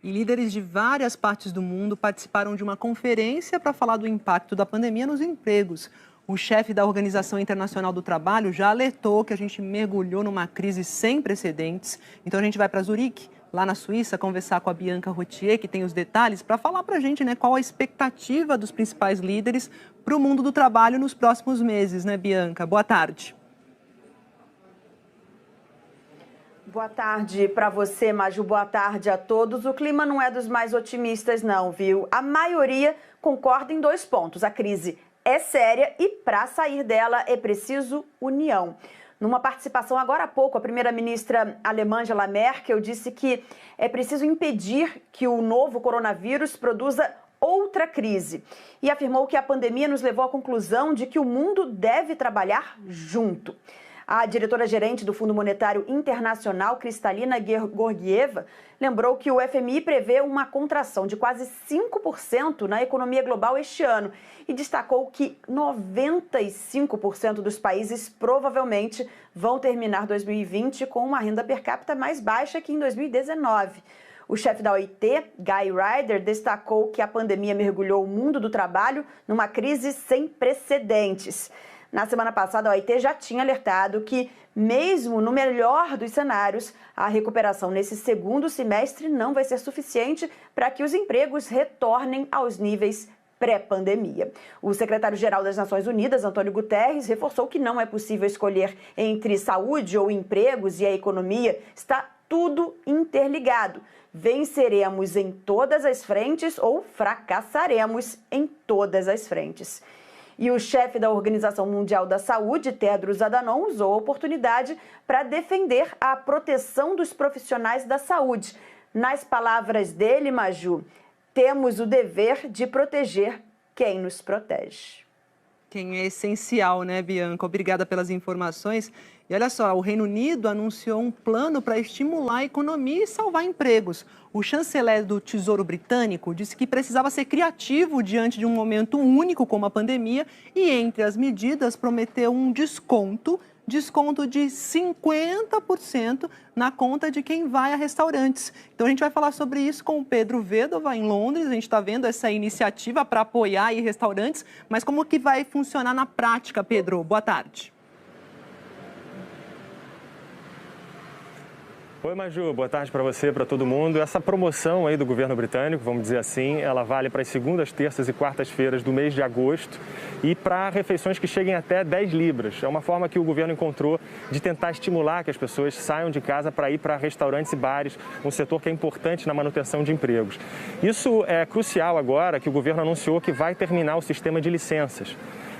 E líderes de várias partes do mundo participaram de uma conferência para falar do impacto da pandemia nos empregos. O chefe da Organização Internacional do Trabalho já alertou que a gente mergulhou numa crise sem precedentes. Então a gente vai para Zurique, lá na Suíça, conversar com a Bianca Rotier, que tem os detalhes, para falar para a gente, né, qual a expectativa dos principais líderes para o mundo do trabalho nos próximos meses, né, Bianca? Boa tarde. Boa tarde para você, Maju. Boa tarde a todos. O clima não é dos mais otimistas, não, viu? A maioria concorda em 2 pontos. A crise é séria e, para sair dela, é preciso união. Numa participação agora há pouco, a primeira-ministra alemã Angela Merkel disse que é preciso impedir que o novo coronavírus produza outra crise. E afirmou que a pandemia nos levou à conclusão de que o mundo deve trabalhar junto. A diretora-gerente do Fundo Monetário Internacional, Kristalina Georgieva, lembrou que o FMI prevê uma contração de quase 5% na economia global este ano e destacou que 95% dos países provavelmente vão terminar 2020 com uma renda per capita mais baixa que em 2019. O chefe da OIT, Guy Ryder, destacou que a pandemia mergulhou o mundo do trabalho numa crise sem precedentes. Na semana passada, a OIT já tinha alertado que, mesmo no melhor dos cenários, a recuperação nesse segundo semestre não vai ser suficiente para que os empregos retornem aos níveis pré-pandemia. O secretário-geral das Nações Unidas, Antônio Guterres, reforçou que não é possível escolher entre saúde ou empregos e a economia. Está tudo interligado. Venceremos em todas as frentes ou fracassaremos em todas as frentes. E o chefe da Organização Mundial da Saúde, Tedros Adhanom, usou a oportunidade para defender a proteção dos profissionais da saúde. Nas palavras dele, Maju, temos o dever de proteger quem nos protege. Quem é essencial, né, Bianca? Obrigada pelas informações. E olha só, o Reino Unido anunciou um plano para estimular a economia e salvar empregos. O chanceler do Tesouro Britânico disse que precisava ser criativo diante de um momento único como a pandemia e, entre as medidas, prometeu um desconto de 50% na conta de quem vai a restaurantes. Então a gente vai falar sobre isso com o Pedro Vedova em Londres. A gente está vendo essa iniciativa para apoiar aí restaurantes, mas como que vai funcionar na prática, Pedro? Boa tarde. Oi, Maju, boa tarde para você, para todo mundo. Essa promoção aí do governo britânico, vamos dizer assim, ela vale para as segundas, terças e quartas-feiras do mês de agosto e para refeições que cheguem até 10 libras. É uma forma que o governo encontrou de tentar estimular que as pessoas saiam de casa para ir para restaurantes e bares, um setor que é importante na manutenção de empregos. Isso é crucial agora que o governo anunciou que vai terminar o sistema de licenças.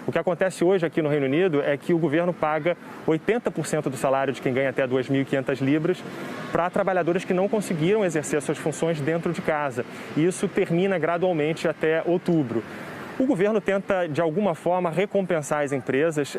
O que acontece hoje aqui no Reino Unido é que o governo paga 80% do salário de quem ganha até 2.500 libras para trabalhadores que não conseguiram exercer suas funções dentro de casa. E isso termina gradualmente até outubro. O governo tenta, de alguma forma, recompensar as empresas,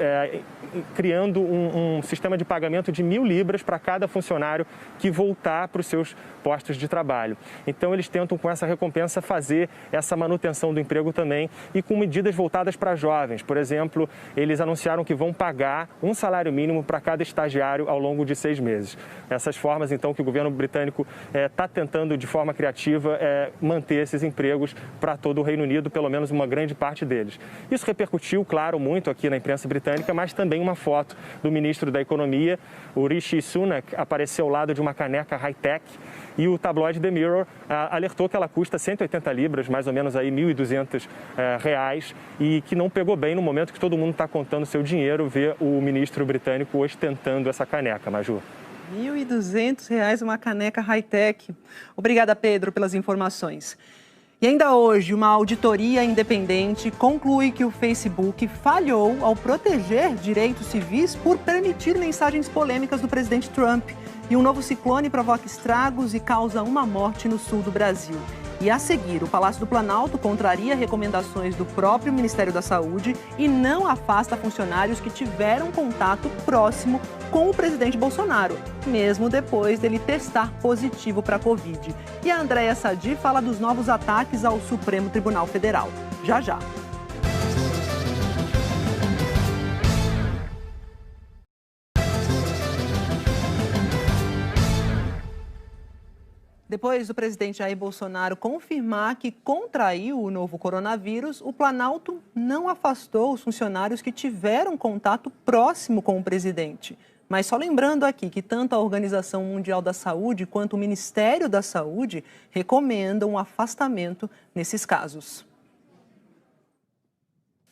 criando um sistema de pagamento de 1.000 libras para cada funcionário que voltar para os seus postos de trabalho. Então, eles tentam, com essa recompensa, fazer essa manutenção do emprego também e com medidas voltadas para jovens. Por exemplo, eles anunciaram que vão pagar um salário mínimo para cada estagiário ao longo de 6 meses. Essas formas, então, que o governo britânico está tentando, de forma criativa, manter esses empregos para todo o Reino Unido, pelo menos uma grande parte deles. Isso repercutiu, claro, muito aqui na imprensa britânica, mas também uma foto do ministro da Economia, o Rishi Sunak, apareceu ao lado de uma caneca high-tech e o tabloide The Mirror alertou que ela custa 180 libras, mais ou menos aí 1.200 reais, e que não pegou bem no momento que todo mundo está contando seu dinheiro ver o ministro britânico ostentando essa caneca, Maju. R$ 1.200 uma caneca high-tech. Obrigada, Pedro, pelas informações. E ainda hoje, uma auditoria independente conclui que o Facebook falhou ao proteger direitos civis por permitir mensagens polêmicas do presidente Trump. E um novo ciclone provoca estragos e causa uma morte no sul do Brasil. E a seguir, o Palácio do Planalto contraria recomendações do próprio Ministério da Saúde e não afasta funcionários que tiveram contato próximo com o presidente Bolsonaro, mesmo depois dele testar positivo para a Covid. E a Andréia Sadi fala dos novos ataques ao Supremo Tribunal Federal. Já, já. Depois do presidente Jair Bolsonaro confirmar que contraiu o novo coronavírus, o Planalto não afastou os funcionários que tiveram contato próximo com o presidente. Mas só lembrando aqui que tanto a Organização Mundial da Saúde quanto o Ministério da Saúde recomendam um afastamento nesses casos.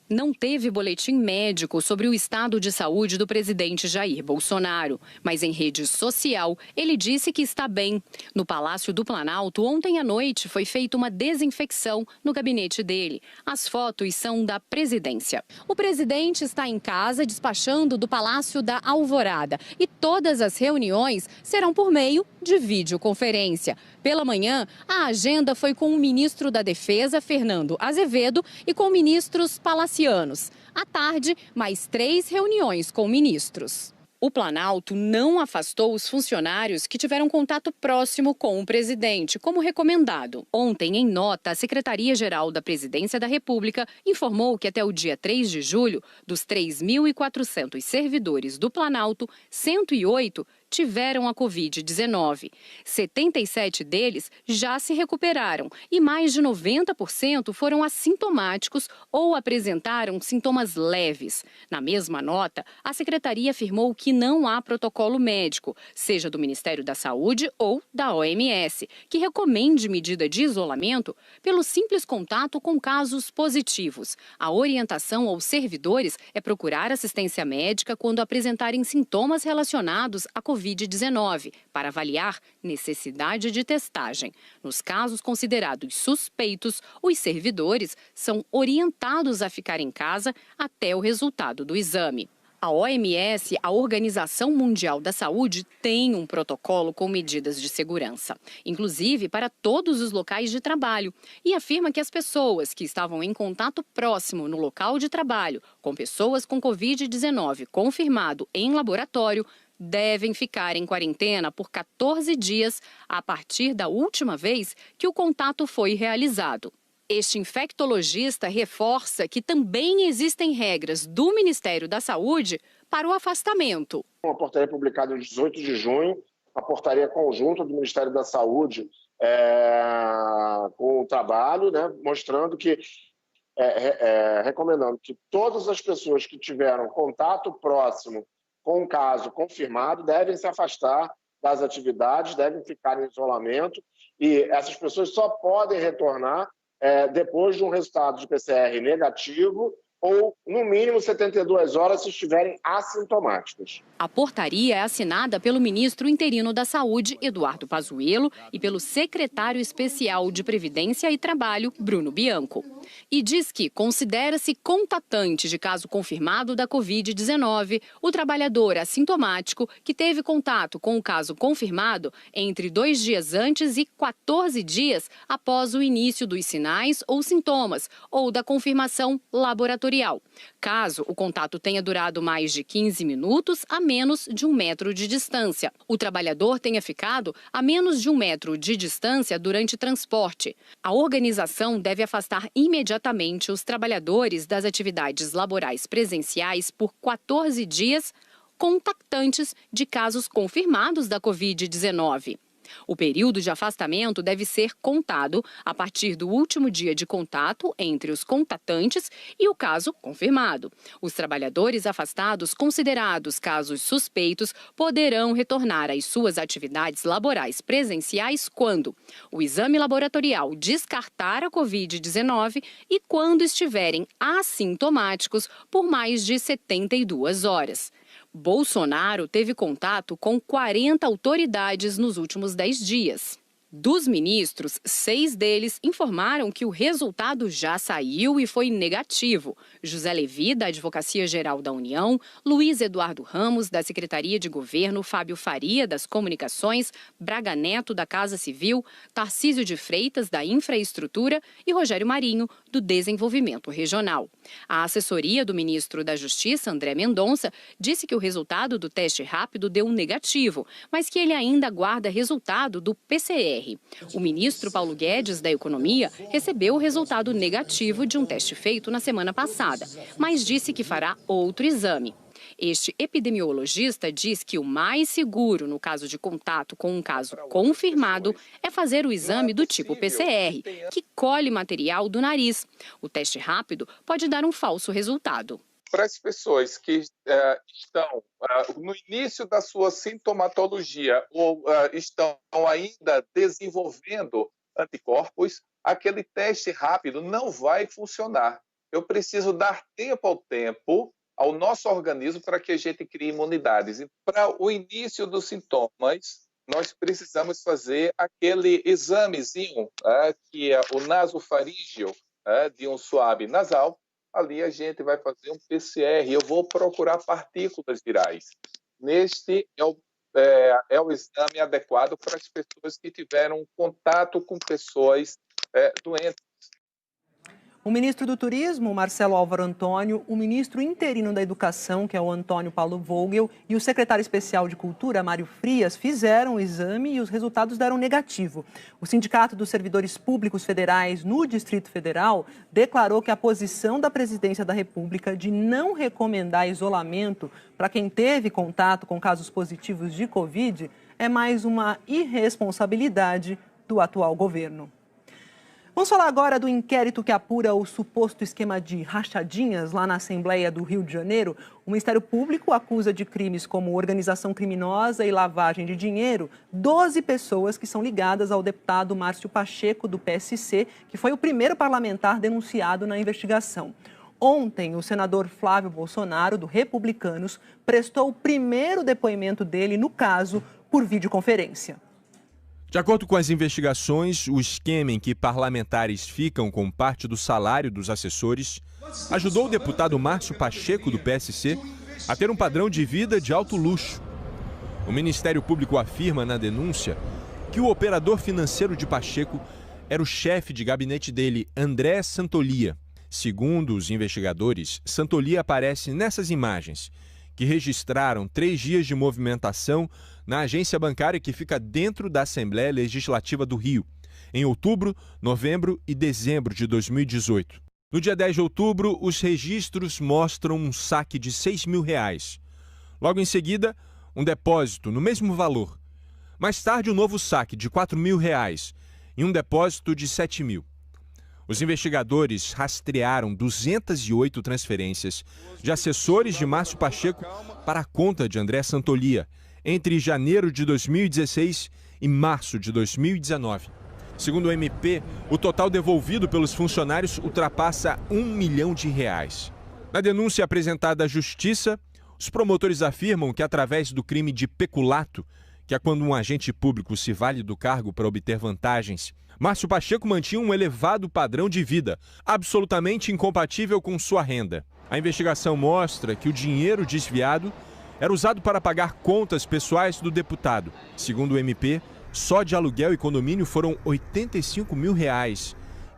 Não teve boletim médico sobre o estado de saúde do presidente Jair Bolsonaro, mas em rede social ele disse que está bem. No Palácio do Planalto, ontem à noite, foi feita uma desinfecção no gabinete dele. As fotos são da presidência. O presidente está em casa despachando do Palácio da Alvorada e todas as reuniões serão por meio de videoconferência. Pela manhã, a agenda foi com o ministro da Defesa, Fernando Azevedo, e com ministros palacianos. À tarde, mais 3 reuniões com ministros. O Planalto não afastou os funcionários que tiveram contato próximo com o presidente, como recomendado. Ontem, em nota, a Secretaria-Geral da Presidência da República informou que até o dia 3 de julho, dos 3.400 servidores do Planalto, 108 tiveram a Covid-19. 77 deles já se recuperaram e mais de 90% foram assintomáticos ou apresentaram sintomas leves. Na mesma nota, a secretaria afirmou que não há protocolo médico, seja do Ministério da Saúde ou da OMS, que recomende medida de isolamento pelo simples contato com casos positivos. A orientação aos servidores é procurar assistência médica quando apresentarem sintomas relacionados à Covid-19 para avaliar necessidade de testagem. Nos casos considerados suspeitos, os servidores são orientados a ficar em casa até o resultado do exame. A OMS, a Organização Mundial da Saúde, tem um protocolo com medidas de segurança, inclusive para todos os locais de trabalho, e afirma que as pessoas que estavam em contato próximo no local de trabalho com pessoas com Covid-19 confirmado em laboratório devem ficar em quarentena por 14 dias a partir da última vez que o contato foi realizado. Este infectologista reforça que também existem regras do Ministério da Saúde para o afastamento. Uma portaria publicada no 18 de junho, a portaria conjunta do Ministério da Saúde com o trabalho, mostrando que, recomendando que todas as pessoas que tiveram contato próximo com um caso confirmado devem se afastar das atividades, devem ficar em isolamento e essas pessoas só podem retornar depois de um resultado de PCR negativo ou, no mínimo, 72 horas se estiverem assintomáticos. A portaria é assinada pelo ministro interino da Saúde, Eduardo Pazuello, e pelo secretário especial de Previdência e Trabalho, Bruno Bianco. E diz que considera-se contatante de caso confirmado da Covid-19 o trabalhador assintomático que teve contato com o caso confirmado entre 2 dias antes e 14 dias após o início dos sinais ou sintomas ou da confirmação laboratorial. Caso o contato tenha durado mais de 15 minutos a menos de 1 metro de distância. O trabalhador tenha ficado a menos de 1 metro de distância durante transporte. A organização deve afastar imediatamente os trabalhadores das atividades laborais presenciais por 14 dias, contactantes de casos confirmados da Covid-19. O período de afastamento deve ser contado a partir do último dia de contato entre os contatantes e o caso confirmado. Os trabalhadores afastados considerados casos suspeitos poderão retornar às suas atividades laborais presenciais quando o exame laboratorial descartar a Covid-19 e quando estiverem assintomáticos por mais de 72 horas. Bolsonaro teve contato com 40 autoridades nos últimos 10 dias. Dos ministros, 6 deles informaram que o resultado já saiu e foi negativo. José Levi, da Advocacia Geral da União, Luiz Eduardo Ramos, da Secretaria de Governo, Fábio Faria, das Comunicações, Braga Neto, da Casa Civil, Tarcísio de Freitas, da Infraestrutura e Rogério Marinho, do Desenvolvimento Regional. A assessoria do ministro da Justiça, André Mendonça, disse que o resultado do teste rápido deu negativo, mas que ele ainda aguarda resultado do PCR. O ministro Paulo Guedes, da Economia, recebeu o resultado negativo de um teste feito na semana passada, mas disse que fará outro exame. Este epidemiologista diz que o mais seguro no caso de contato com um caso confirmado é fazer o exame do tipo PCR, que colhe material do nariz. O teste rápido pode dar um falso resultado. Para as pessoas que estão no início da sua sintomatologia ou estão ainda desenvolvendo anticorpos, aquele teste rápido não vai funcionar. Eu preciso dar tempo ao tempo ao nosso organismo para que a gente crie imunidades. E para o início dos sintomas, nós precisamos fazer aquele examezinho, que é o nasofaríngeo, de um suave nasal. Ali a gente vai fazer um PCR, eu vou procurar partículas virais. Neste é o exame adequado para as pessoas que tiveram contato com pessoas doentes. O ministro do Turismo, Marcelo Álvaro Antônio, o ministro interino da Educação, que é o Antônio Paulo Vogel, e o secretário especial de Cultura, Mário Frias, fizeram o exame e os resultados deram negativo. O Sindicato dos Servidores Públicos Federais no Distrito Federal declarou que a posição da Presidência da República de não recomendar isolamento para quem teve contato com casos positivos de Covid é mais uma irresponsabilidade do atual governo. Vamos falar agora do inquérito que apura o suposto esquema de rachadinhas lá na Assembleia do Rio de Janeiro. O Ministério Público acusa de crimes como organização criminosa e lavagem de dinheiro 12 pessoas que são ligadas ao deputado Márcio Pacheco, do PSC, que foi o primeiro parlamentar denunciado na investigação. Ontem, o senador Flávio Bolsonaro, do Republicanos, prestou o primeiro depoimento dele no caso por videoconferência. De acordo com as investigações, o esquema em que parlamentares ficam com parte do salário dos assessores ajudou o deputado Márcio Pacheco, do PSC, a ter um padrão de vida de alto luxo. O Ministério Público afirma na denúncia que o operador financeiro de Pacheco era o chefe de gabinete dele, André Santolia. Segundo os investigadores, Santolia aparece nessas imagens, que registraram 3 dias de movimentação na agência bancária que fica dentro da Assembleia Legislativa do Rio, em outubro, novembro e dezembro de 2018. No dia 10 de outubro, os registros mostram um saque de R$6 mil. Logo em seguida, um depósito no mesmo valor. Mais tarde, um novo saque de R$4 mil e um depósito de R$7 mil. Os investigadores rastrearam 208 transferências de assessores de Márcio Pacheco para a conta de André Santolia entre janeiro de 2016 e março de 2019. Segundo o MP, o total devolvido pelos funcionários ultrapassa R$1 milhão. Na denúncia apresentada à Justiça, os promotores afirmam que através do crime de peculato, que é quando um agente público se vale do cargo para obter vantagens, Márcio Pacheco mantinha um elevado padrão de vida, absolutamente incompatível com sua renda. A investigação mostra que o dinheiro desviado era usado para pagar contas pessoais do deputado. Segundo o MP, só de aluguel e condomínio foram R$85 mil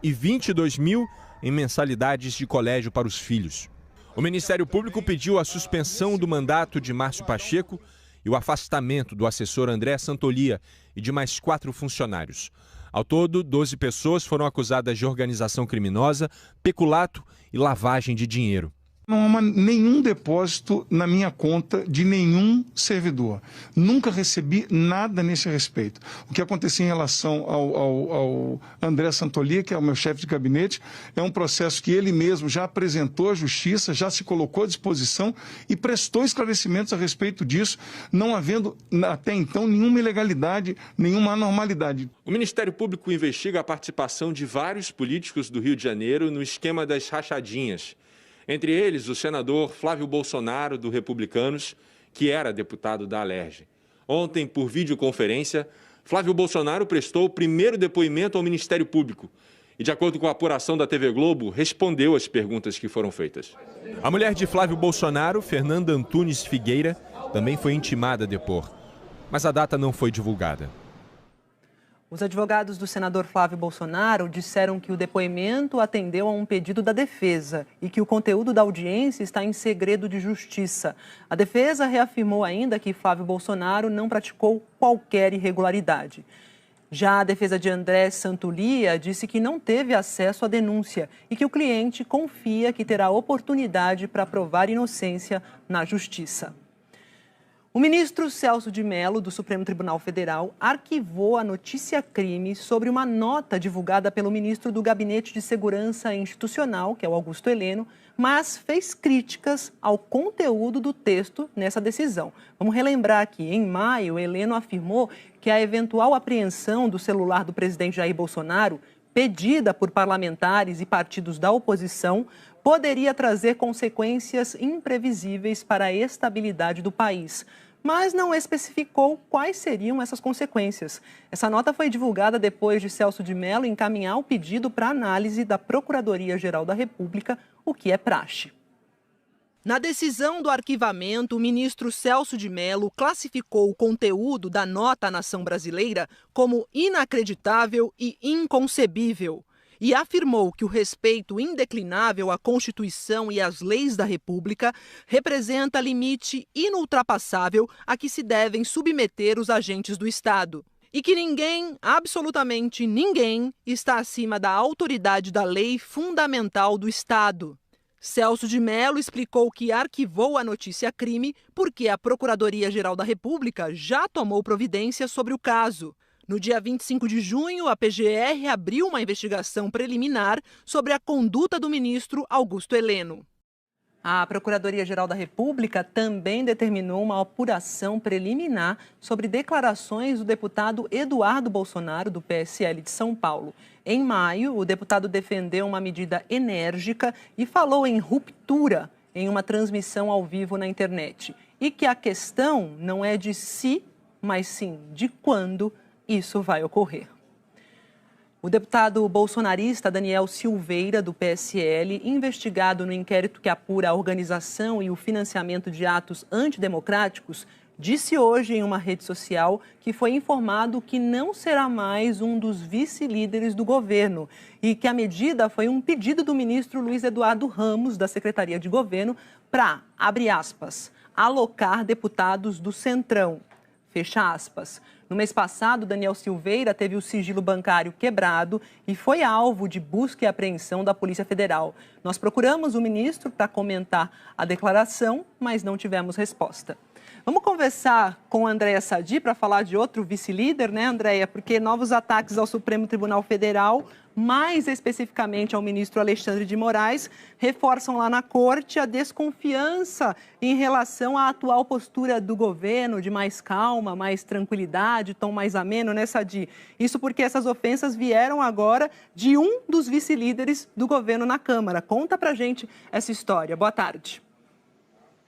e 22 mil em mensalidades de colégio para os filhos. O Ministério Público pediu a suspensão do mandato de Márcio Pacheco e o afastamento do assessor André Santolia e de mais 4 funcionários. Ao todo, 12 pessoas foram acusadas de organização criminosa, peculato e lavagem de dinheiro. Não há nenhum depósito na minha conta de nenhum servidor. Nunca recebi nada nesse respeito. O que aconteceu em relação ao André Santolia, que é o meu chefe de gabinete, é um processo que ele mesmo já apresentou à Justiça, já se colocou à disposição e prestou esclarecimentos a respeito disso, não havendo até então nenhuma ilegalidade, nenhuma anormalidade. O Ministério Público investiga a participação de vários políticos do Rio de Janeiro no esquema das rachadinhas. Entre eles, o senador Flávio Bolsonaro, do Republicanos, que era deputado da Alerj. Ontem, por videoconferência, Flávio Bolsonaro prestou o primeiro depoimento ao Ministério Público e, de acordo com a apuração da TV Globo, respondeu às perguntas que foram feitas. A mulher de Flávio Bolsonaro, Fernanda Antunes Figueira, também foi intimada a depor, mas a data não foi divulgada. Os advogados do senador Flávio Bolsonaro disseram que o depoimento atendeu a um pedido da defesa e que o conteúdo da audiência está em segredo de justiça. A defesa reafirmou ainda que Flávio Bolsonaro não praticou qualquer irregularidade. Já a defesa de André Santolia disse que não teve acesso à denúncia e que o cliente confia que terá oportunidade para provar inocência na justiça. O ministro Celso de Mello, do Supremo Tribunal Federal, arquivou a notícia-crime sobre uma nota divulgada pelo ministro do Gabinete de Segurança Institucional, que é o Augusto Heleno, mas fez críticas ao conteúdo do texto nessa decisão. Vamos relembrar que, em maio, Heleno afirmou que a eventual apreensão do celular do presidente Jair Bolsonaro, pedida por parlamentares e partidos da oposição, poderia trazer consequências imprevisíveis para a estabilidade do país, mas não especificou quais seriam essas consequências. Essa nota foi divulgada depois de Celso de Mello encaminhar o pedido para análise da Procuradoria-Geral da República, o que é praxe. Na decisão do arquivamento, o ministro Celso de Mello classificou o conteúdo da nota à nação brasileira como inacreditável e inconcebível e afirmou que o respeito indeclinável à Constituição e às leis da República representa limite inultrapassável a que se devem submeter os agentes do Estado. E que ninguém, absolutamente ninguém, está acima da autoridade da lei fundamental do Estado. Celso de Mello explicou que arquivou a notícia-crime porque a Procuradoria-Geral da República já tomou providência sobre o caso. No dia 25 de junho, a PGR abriu uma investigação preliminar sobre a conduta do ministro Augusto Heleno. A Procuradoria-Geral da República também determinou uma apuração preliminar sobre declarações do deputado Eduardo Bolsonaro, do PSL de São Paulo. Em maio, o deputado defendeu uma medida enérgica e falou em ruptura em uma transmissão ao vivo na internet. E que a questão não é de se, mas sim de quando isso vai ocorrer. O deputado bolsonarista Daniel Silveira, do PSL, investigado no inquérito que apura a organização e o financiamento de atos antidemocráticos, disse hoje em uma rede social que foi informado que não será mais um dos vice-líderes do governo e que a medida foi um pedido do ministro Luiz Eduardo Ramos, da Secretaria de Governo, para, abre aspas, alocar deputados do Centrão, fecha aspas. No mês passado, Daniel Silveira teve o sigilo bancário quebrado e foi alvo de busca e apreensão da Polícia Federal. Nós procuramos o ministro para comentar a declaração, mas não tivemos resposta. Vamos conversar com a Andréia Sadi para falar de outro vice-líder, né, Andréia? Porque novos ataques ao Supremo Tribunal Federal, mais especificamente ao ministro Alexandre de Moraes, reforçam lá na corte a desconfiança em relação à atual postura do governo de mais calma, mais tranquilidade, tom mais ameno, né, Sadi? Isso porque essas ofensas vieram agora de um dos vice-líderes do governo na Câmara. Conta pra gente essa história. Boa tarde.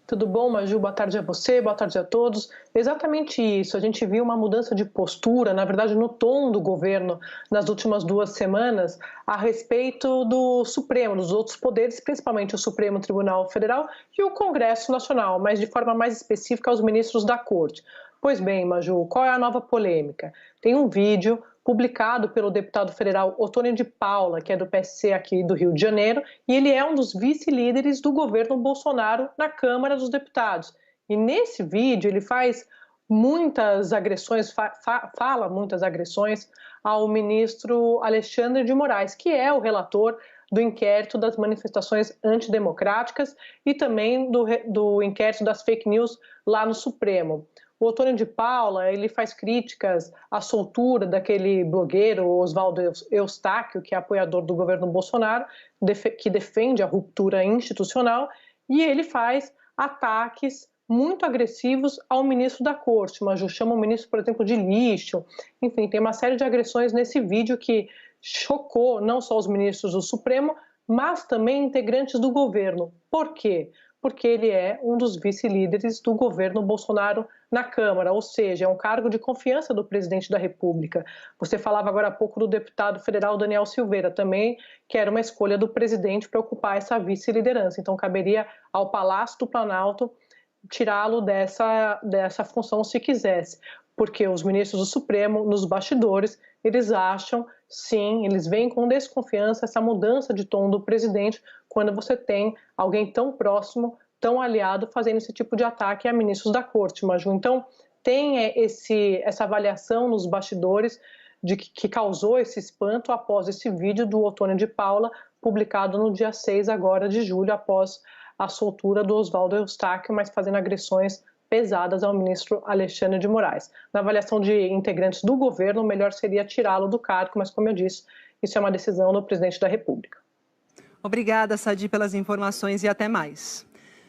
Tudo bom, Maju? Boa tarde a você, boa tarde a todos. Exatamente isso, a gente viu uma mudança de postura, na verdade no tom do governo nas últimas 2 semanas a respeito do Supremo, dos outros poderes, principalmente o Supremo Tribunal Federal e o Congresso Nacional, mas de forma mais específica aos ministros da Corte. Pois bem, Maju, qual é a nova polêmica? Tem um vídeo publicado pelo deputado federal Otônio de Paula, que é do PSC aqui do Rio de Janeiro, e ele é um dos vice-líderes do governo Bolsonaro na Câmara dos Deputados. E nesse vídeo ele faz muitas agressões, fala muitas agressões ao ministro Alexandre de Moraes, que é o relator do inquérito das manifestações antidemocráticas e também do inquérito das fake news lá no Supremo. O Otônio de Paula, ele faz críticas à soltura daquele blogueiro Oswaldo Eustáquio, que é apoiador do governo Bolsonaro, que defende a ruptura institucional, e ele faz ataques muito agressivos ao ministro da Corte. Maju chama o ministro, por exemplo, de lixo. Enfim, tem uma série de agressões nesse vídeo que chocou não só os ministros do Supremo, mas também integrantes do governo. Por quê? porque ele é um dos vice-líderes do governo Bolsonaro na Câmara, ou seja, é um cargo de confiança do presidente da República. Você falava agora há pouco do deputado federal Daniel Silveira, também, que era uma escolha do presidente para ocupar essa vice-liderança. Então, caberia ao Palácio do Planalto tirá-lo dessa função se quisesse, porque os ministros do Supremo, nos bastidores, eles acham, sim, eles veem com desconfiança essa mudança de tom do presidente quando você tem alguém tão próximo, tão aliado, fazendo esse tipo de ataque a ministros da corte, Maju. Então, tem essa avaliação nos bastidores de que causou esse espanto após esse vídeo do Otônio de Paula, publicado no dia 6 agora de julho, após a soltura do Oswaldo Eustáquio, mas fazendo agressões pesadas ao ministro Alexandre de Moraes. Na avaliação de integrantes do governo, o melhor seria tirá-lo do cargo, mas, como eu disse, isso é uma decisão do presidente da República. Obrigada, Sadi, pelas informações e até mais.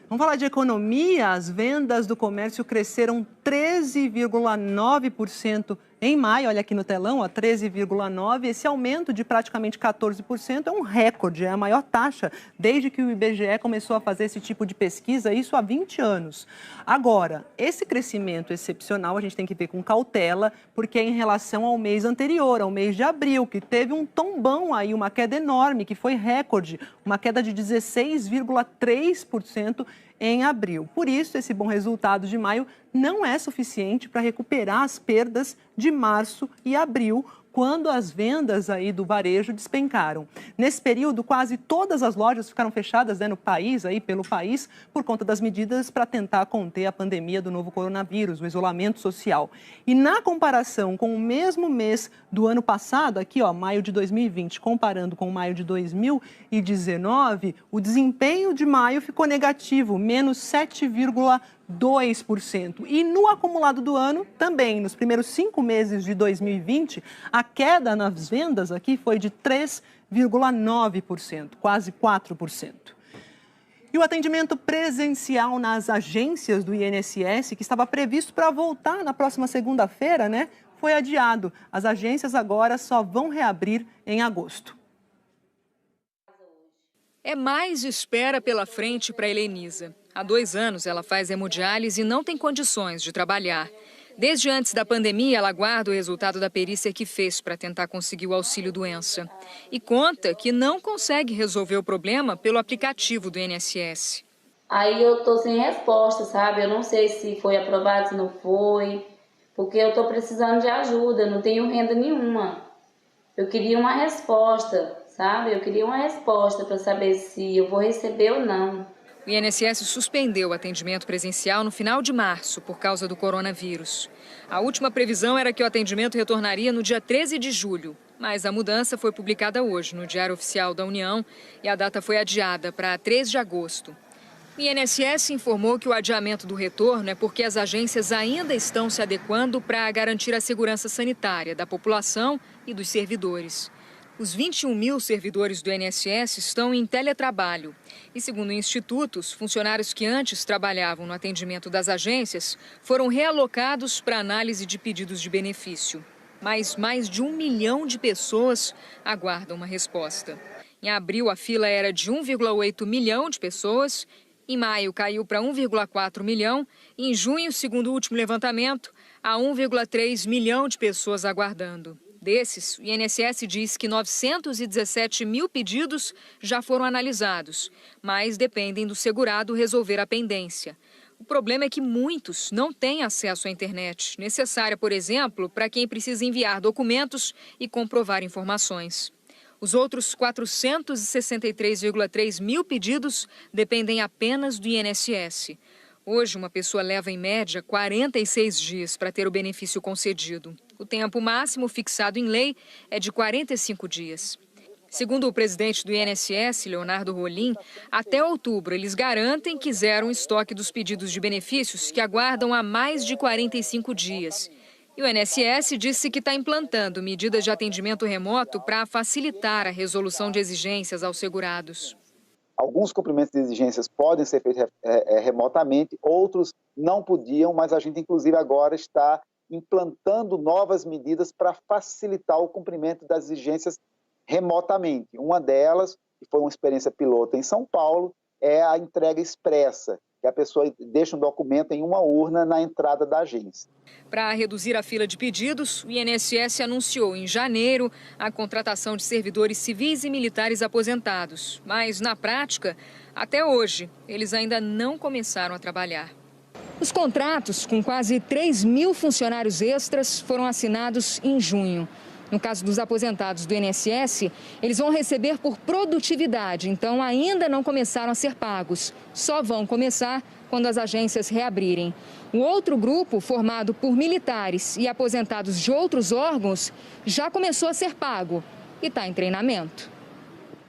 Vamos falar de economia. As vendas do comércio cresceram 13,9% em maio. Olha aqui no telão, 13,9%. Esse aumento de praticamente 14% é um recorde, é a maior taxa desde que o IBGE começou a fazer esse tipo de pesquisa, isso há 20 anos. Agora, esse crescimento excepcional a gente tem que ver com cautela, porque é em relação ao mês anterior, ao mês de abril, que teve um tombão aí, uma queda enorme, que foi recorde, uma queda de 16,3% em abril. Por isso, esse bom resultado de maio não é suficiente para recuperar as perdas de março e abril, quando as vendas aí do varejo despencaram. Nesse período, quase todas as lojas ficaram fechadas, no país, pelo país, por conta das medidas para tentar conter a pandemia do novo coronavírus, o isolamento social. E na comparação com o mesmo mês do ano passado, aqui, maio de 2020, comparando com maio de 2019, o desempenho de maio ficou negativo, menos 7,2%. E no acumulado do ano, também, nos primeiros 5 meses de 2020, a queda nas vendas aqui foi de 3,9%, quase 4%. E o atendimento presencial nas agências do INSS, que estava previsto para voltar na próxima segunda-feira, foi adiado. As agências agora só vão reabrir em agosto. É mais espera pela frente para Helenisa. Há 2 anos ela faz hemodiálise e não tem condições de trabalhar. Desde antes da pandemia, ela aguarda o resultado da perícia que fez para tentar conseguir o auxílio-doença. E conta que não consegue resolver o problema pelo aplicativo do INSS. Aí eu tô sem resposta, sabe? Eu não sei se foi aprovado, se não foi, porque eu tô precisando de ajuda, eu não tenho renda nenhuma. Eu queria uma resposta, sabe? Eu queria uma resposta para saber se eu vou receber ou não. O INSS suspendeu o atendimento presencial no final de março por causa do coronavírus. A última previsão era que o atendimento retornaria no dia 13 de julho, mas a mudança foi publicada hoje no Diário Oficial da União e a data foi adiada para 3 de agosto. O INSS informou que o adiamento do retorno é porque as agências ainda estão se adequando para garantir a segurança sanitária da população e dos servidores. Os 21 mil servidores do INSS estão em teletrabalho. E, segundo institutos, funcionários que antes trabalhavam no atendimento das agências foram realocados para análise de pedidos de benefício. Mas mais de 1 milhão de pessoas aguardam uma resposta. Em abril, a fila era de 1,8 milhão de pessoas. Em maio, caiu para 1,4 milhão. E em junho, segundo o último levantamento, há 1,3 milhão de pessoas aguardando. Desses, o INSS diz que 917 mil pedidos já foram analisados, mas dependem do segurado resolver a pendência. O problema é que muitos não têm acesso à internet, necessária, por exemplo, para quem precisa enviar documentos e comprovar informações. Os outros 463,3 mil pedidos dependem apenas do INSS. Hoje, uma pessoa leva, em média, 46 dias para ter o benefício concedido. O tempo máximo fixado em lei é de 45 dias. Segundo o presidente do INSS, Leonardo Rolim, até outubro eles garantem que zeram o estoque dos pedidos de benefícios que aguardam há mais de 45 dias. E o INSS disse que está implantando medidas de atendimento remoto para facilitar a resolução de exigências aos segurados. Alguns cumprimentos de exigências podem ser feitos remotamente, outros não podiam, mas a gente, inclusive, agora está implantando novas medidas para facilitar o cumprimento das exigências remotamente. Uma delas, que foi uma experiência piloto em São Paulo, é a entrega expressa, que a pessoa deixa um documento em uma urna na entrada da agência. Para reduzir a fila de pedidos, o INSS anunciou em janeiro a contratação de servidores civis e militares aposentados. Mas, na prática, até hoje, eles ainda não começaram a trabalhar. Os contratos com quase 3 mil funcionários extras foram assinados em junho. No caso dos aposentados do INSS, eles vão receber por produtividade, então ainda não começaram a ser pagos. Só vão começar quando as agências reabrirem. O outro grupo, formado por militares e aposentados de outros órgãos, já começou a ser pago e está em treinamento.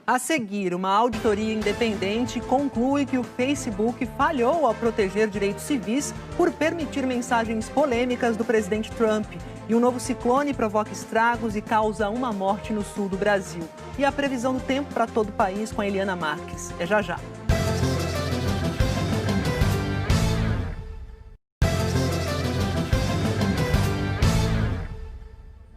A seguir, uma auditoria independente conclui que o Facebook falhou ao proteger direitos civis por permitir mensagens polêmicas do presidente Trump. E um novo ciclone provoca estragos e causa uma morte no sul do Brasil. E a previsão do tempo para todo o país com a Eliana Marques. É já já.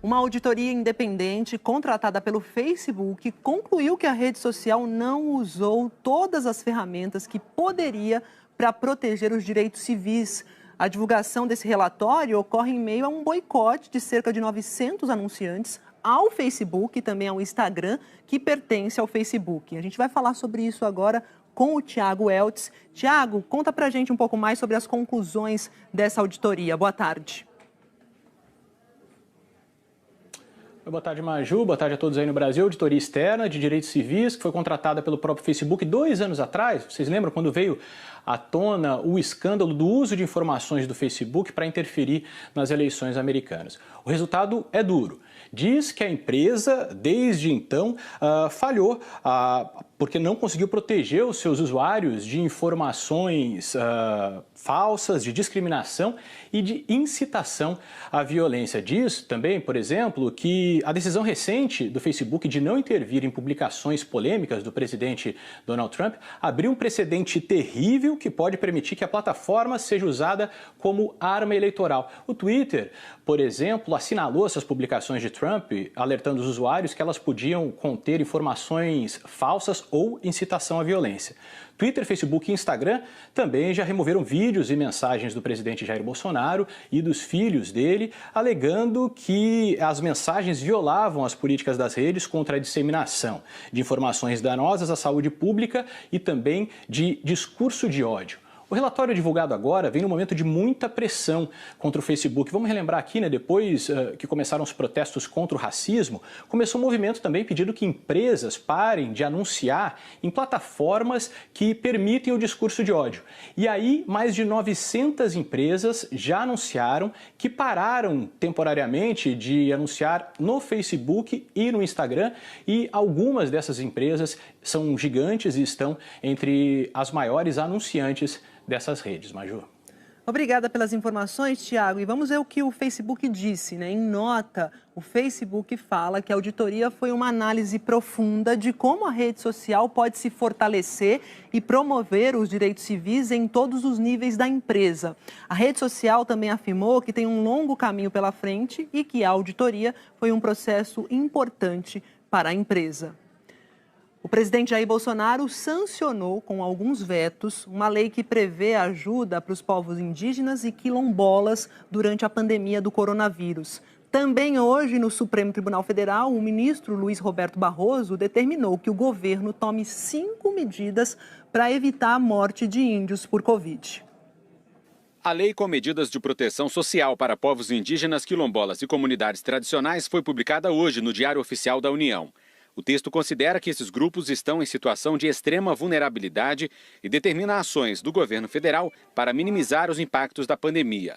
Uma auditoria independente contratada pelo Facebook concluiu que a rede social não usou todas as ferramentas que poderia para proteger os direitos civis. A divulgação desse relatório ocorre em meio a um boicote de cerca de 900 anunciantes ao Facebook e também ao Instagram, que pertence ao Facebook. A gente vai falar sobre isso agora com o Tiago Eltz. Tiago, conta pra gente um pouco mais sobre as conclusões dessa auditoria. Boa tarde. Boa tarde, Maju. Boa tarde a todos aí no Brasil. Auditoria externa de direitos civis, que foi contratada pelo próprio Facebook 2 anos atrás. Vocês lembram quando veio à tona o escândalo do uso de informações do Facebook para interferir nas eleições americanas? O resultado é duro. Diz que a empresa, desde então, falhou porque não conseguiu proteger os seus usuários de informações falsas, de discriminação e de incitação à violência. Diz também, por exemplo, que a decisão recente do Facebook de não intervir em publicações polêmicas do presidente Donald Trump abriu um precedente terrível que pode permitir que a plataforma seja usada como arma eleitoral. O Twitter, por exemplo, assinalou essas publicações de Trump, alertando os usuários que elas podiam conter informações falsas ou incitação à violência. Twitter, Facebook e Instagram também já removeram vídeos e mensagens do presidente Jair Bolsonaro e dos filhos dele, alegando que as mensagens violavam as políticas das redes contra a disseminação de informações danosas à saúde pública e também de discurso de ódio. O relatório divulgado agora vem num momento de muita pressão contra o Facebook. Vamos relembrar aqui, depois que começaram os protestos contra o racismo, começou um movimento também pedindo que empresas parem de anunciar em plataformas que permitem o discurso de ódio. E aí, mais de 900 empresas já anunciaram que pararam temporariamente de anunciar no Facebook e no Instagram, e algumas dessas empresas são gigantes e estão entre as maiores anunciantes dessas redes. Maju. Obrigada pelas informações, Tiago. E vamos ver o que o Facebook disse, Em nota, o Facebook fala que a auditoria foi uma análise profunda de como a rede social pode se fortalecer e promover os direitos civis em todos os níveis da empresa. A rede social também afirmou que tem um longo caminho pela frente e que a auditoria foi um processo importante para a empresa. O presidente Jair Bolsonaro sancionou com alguns vetos uma lei que prevê ajuda para os povos indígenas e quilombolas durante a pandemia do coronavírus. Também hoje, no Supremo Tribunal Federal, o ministro Luiz Roberto Barroso determinou que o governo tome 5 medidas para evitar a morte de índios por Covid. A lei com medidas de proteção social para povos indígenas, quilombolas e comunidades tradicionais foi publicada hoje no Diário Oficial da União. O texto considera que esses grupos estão em situação de extrema vulnerabilidade e determina ações do governo federal para minimizar os impactos da pandemia.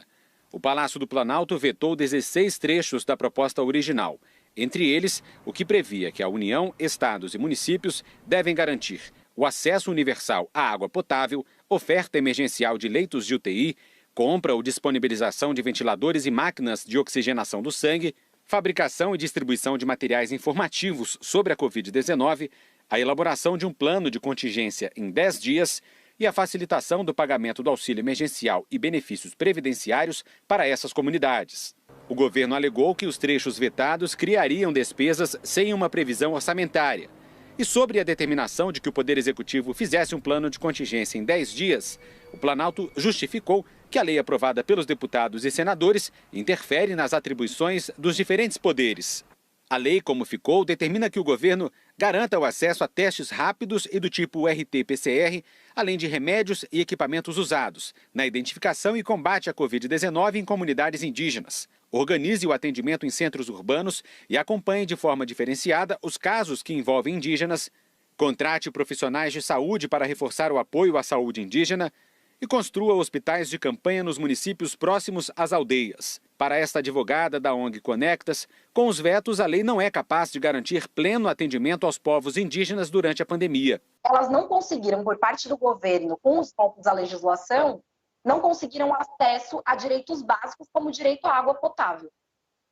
O Palácio do Planalto vetou 16 trechos da proposta original, entre eles o que previa que a União, estados e municípios devem garantir o acesso universal à água potável, oferta emergencial de leitos de UTI, compra ou disponibilização de ventiladores e máquinas de oxigenação do sangue, fabricação e distribuição de materiais informativos sobre a Covid-19, a elaboração de um plano de contingência em 10 dias e a facilitação do pagamento do auxílio emergencial e benefícios previdenciários para essas comunidades. O governo alegou que os trechos vetados criariam despesas sem uma previsão orçamentária E sobre a determinação de que o Poder Executivo fizesse um plano de contingência em 10 dias, o Planalto justificou que a lei aprovada pelos deputados e senadores interfere nas atribuições dos diferentes poderes. A lei, como ficou, determina que o governo garanta o acesso a testes rápidos e do tipo RT-PCR, além de remédios e equipamentos usados, na identificação e combate à Covid-19 em comunidades indígenas. Organize o atendimento em centros urbanos e acompanhe de forma diferenciada os casos que envolvem indígenas, contrate profissionais de saúde para reforçar o apoio à saúde indígena e construa hospitais de campanha nos municípios próximos às aldeias. Para esta advogada da ONG Conectas, com os vetos, a lei não é capaz de garantir pleno atendimento aos povos indígenas durante a pandemia. Elas não conseguiram, por parte do governo, com os vetos à legislação, não conseguiram acesso a direitos básicos, como o direito à água potável.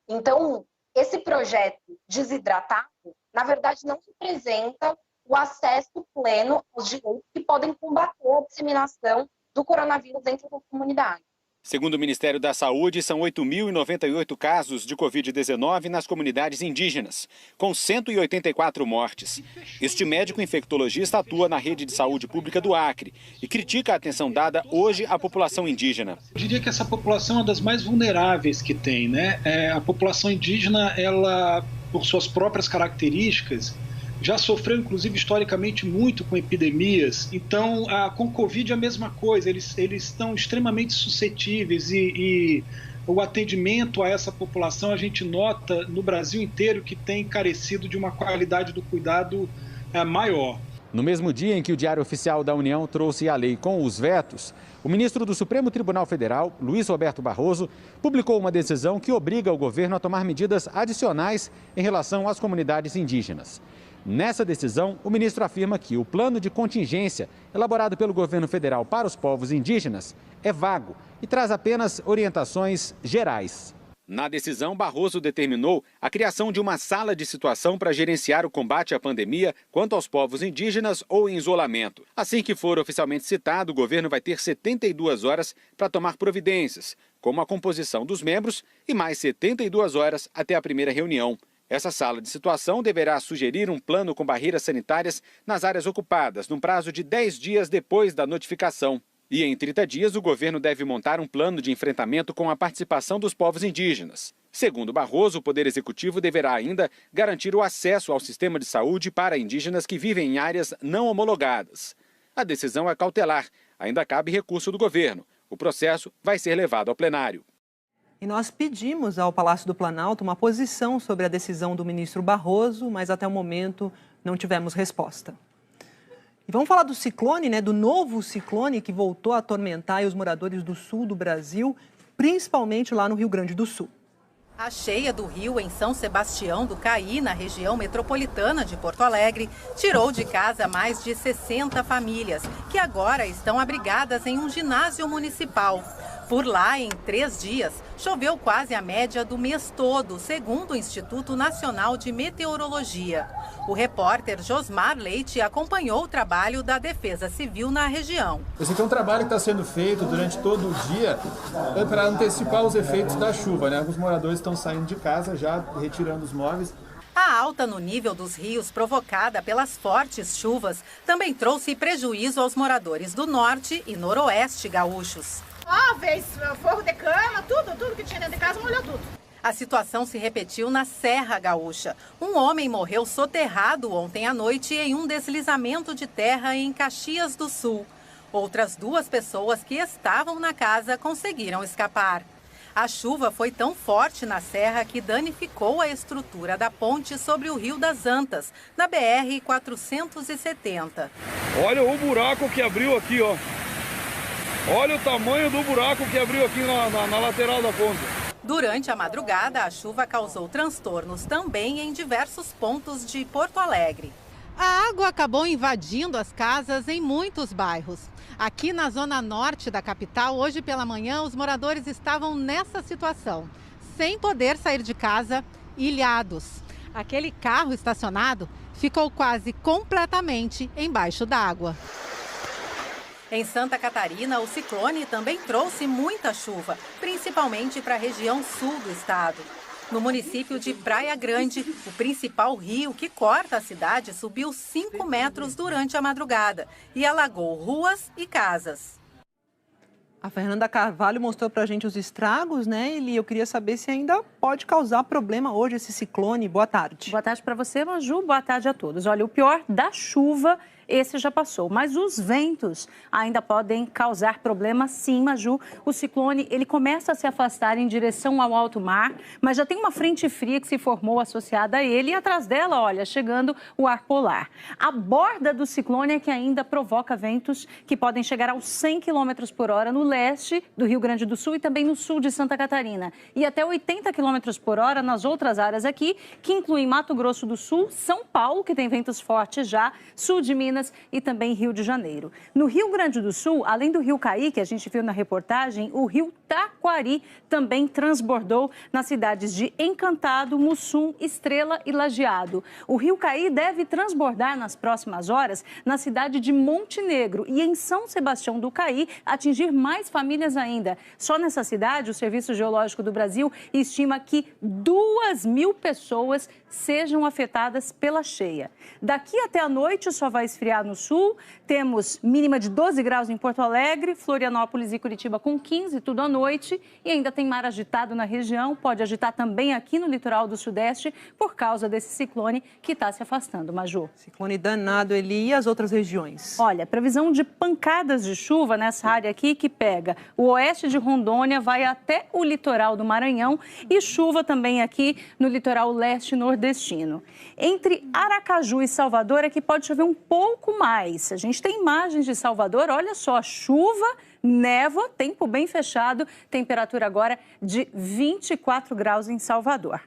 Então, esse projeto desidratado, na verdade, não representa o acesso pleno aos direitos que podem combater a disseminação do coronavírus dentro da comunidade. Segundo o Ministério da Saúde, são 8.098 casos de Covid-19 nas comunidades indígenas, com 184 mortes. Este médico infectologista atua na rede de saúde pública do Acre e critica a atenção dada hoje à população indígena. Eu diria que essa população é uma das mais vulneráveis que tem, né? A população indígena, ela, por suas próprias características, já sofreu, inclusive, historicamente muito com epidemias. Então, com Covid é a mesma coisa, eles estão extremamente suscetíveis e o atendimento a essa população, a gente nota no Brasil inteiro que tem carecido de uma qualidade do cuidado maior. No mesmo dia em que o Diário Oficial da União trouxe a lei com os vetos, o ministro do Supremo Tribunal Federal, Luiz Roberto Barroso, publicou uma decisão que obriga o governo a tomar medidas adicionais em relação às comunidades indígenas. Nessa decisão, o ministro afirma que o plano de contingência elaborado pelo governo federal para os povos indígenas é vago e traz apenas orientações gerais. Na decisão, Barroso determinou a criação de uma sala de situação para gerenciar o combate à pandemia quanto aos povos indígenas ou em isolamento. Assim que for oficialmente citado, o governo vai ter 72 horas para tomar providências, como a composição dos membros e mais 72 horas até a primeira reunião. Essa sala de situação deverá sugerir um plano com barreiras sanitárias nas áreas ocupadas, num prazo de 10 dias depois da notificação. E em 30 dias, o governo deve montar um plano de enfrentamento com a participação dos povos indígenas. Segundo Barroso, o Poder Executivo deverá ainda garantir o acesso ao sistema de saúde para indígenas que vivem em áreas não homologadas. A decisão é cautelar. Ainda cabe recurso do governo. O processo vai ser levado ao plenário. E nós pedimos ao Palácio do Planalto uma posição sobre a decisão do ministro Barroso, mas até o momento não tivemos resposta. E vamos falar do ciclone, do novo ciclone que voltou a atormentar os moradores do sul do Brasil, principalmente lá no Rio Grande do Sul. A cheia do rio em São Sebastião do Caí, na região metropolitana de Porto Alegre, tirou de casa mais de 60 famílias, que agora estão abrigadas em um ginásio municipal. Por lá, em 3 dias, choveu quase a média do mês todo, segundo o Instituto Nacional de Meteorologia. O repórter Josmar Leite acompanhou o trabalho da Defesa Civil na região. Esse aqui é um trabalho que está sendo feito durante todo o dia para antecipar os efeitos da chuva, Os moradores estão saindo de casa já, retirando os móveis. A alta no nível dos rios provocada pelas fortes chuvas também trouxe prejuízo aos moradores do norte e noroeste gaúchos. Móveis, forro de cama, tudo que tinha dentro de casa molhou tudo. A situação se repetiu na Serra Gaúcha. Um homem morreu soterrado ontem à noite em um deslizamento de terra em Caxias do Sul. Outras 2 pessoas que estavam na casa conseguiram escapar. A chuva foi tão forte na serra que danificou a estrutura da ponte sobre o Rio das Antas, na BR-470. Olha o buraco que abriu aqui, ó. Olha o tamanho do buraco que abriu aqui na lateral da ponte. Durante a madrugada, a chuva causou transtornos também em diversos pontos de Porto Alegre. A água acabou invadindo as casas em muitos bairros. Aqui na zona norte da capital, hoje pela manhã, os moradores estavam nessa situação, sem poder sair de casa, ilhados. Aquele carro estacionado ficou quase completamente embaixo d'água. Em Santa Catarina, o ciclone também trouxe muita chuva, principalmente para a região sul do estado. No município de Praia Grande, o principal rio que corta a cidade subiu 5 metros durante a madrugada e alagou ruas e casas. A Fernanda Carvalho mostrou pra gente os estragos, né, Eli? Eu queria saber se ainda pode causar problema hoje esse ciclone. Boa tarde. Boa tarde para você, Maju. Boa tarde a todos. Olha, o pior da chuva, esse já passou, mas os ventos ainda podem causar problemas, sim, Maju. O ciclone, ele começa a se afastar em direção ao alto mar, mas já tem uma frente fria que se formou associada a ele e atrás dela, olha, chegando o ar polar. A borda do ciclone é que ainda provoca ventos que podem chegar aos 100 km por hora no leste do Rio Grande do Sul e também no sul de Santa Catarina. E até 80 km por hora nas outras áreas aqui, que incluem Mato Grosso do Sul, São Paulo, que tem ventos fortes já, sul de Minas e também Rio de Janeiro. No Rio Grande do Sul, além do Rio Caí, que a gente viu na reportagem, o Rio Taquari também transbordou nas cidades de Encantado, Mussum, Estrela e Lajeado. O Rio Caí deve transbordar nas próximas horas na cidade de Montenegro e em São Sebastião do Caí atingir mais famílias ainda. Só nessa cidade, o Serviço Geológico do Brasil estima que 2.000 pessoas sejam afetadas pela cheia. Daqui até a noite só vai esfriar no sul, temos mínima de 12 graus em Porto Alegre, Florianópolis e Curitiba com 15, tudo à noite, e ainda tem mar agitado na região, pode agitar também aqui no litoral do Sudeste por causa desse ciclone que está se afastando, Maju. Ciclone danado, Eli, e as outras regiões? Olha, previsão de pancadas de chuva nessa área aqui que pega o oeste de Rondônia, vai até o litoral do Maranhão e chuva também aqui no litoral leste nordestino. Entre Aracaju e Salvador é que pode chover um pouco mais. A gente tem imagens de Salvador, olha só, chuva, névoa, tempo bem fechado, temperatura agora de 24 graus em Salvador.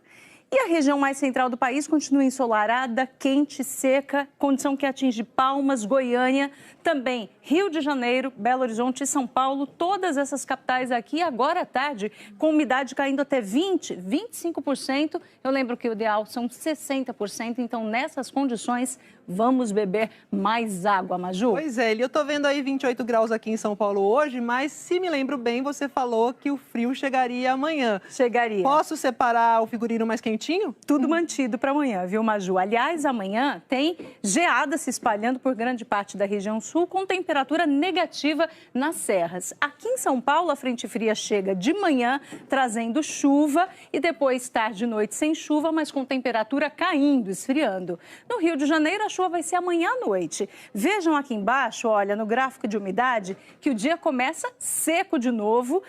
E a região mais central do país continua ensolarada, quente, seca, condição que atinge Palmas, Goiânia, também Rio de Janeiro, Belo Horizonte e São Paulo, todas essas capitais aqui agora à tarde, com umidade caindo até 20%, 25%. Eu lembro que o ideal são 60%, então nessas condições vamos beber mais água, Maju. Pois é, eu tô vendo aí 28 graus aqui em São Paulo hoje, mas se me lembro bem, você falou que o frio chegaria amanhã. Chegaria. Posso separar o figurino mais quentinho? Tudo mantido para amanhã, viu, Maju? Aliás, amanhã tem geada se espalhando por grande parte da região sul, com temperatura negativa nas serras. Aqui em São Paulo, a frente fria chega de manhã, trazendo chuva e depois tarde e noite sem chuva, mas com temperatura caindo, esfriando. No Rio de Janeiro, a chuva vai ser amanhã à noite. Vejam aqui embaixo, olha, no gráfico de umidade, que o dia começa seco de novo.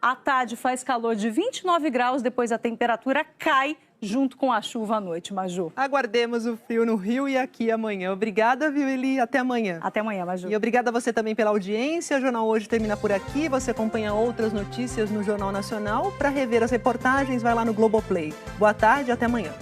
À tarde faz calor de 29 graus, depois a temperatura cai junto com a chuva à noite, Maju. Aguardemos o frio no Rio e aqui amanhã. Obrigada, viu, Eli? Até amanhã. Até amanhã, Maju. E obrigada a você também pela audiência. O Jornal Hoje termina por aqui. Você acompanha outras notícias no Jornal Nacional. Para rever as reportagens, vai lá no Globoplay. Boa tarde, até amanhã.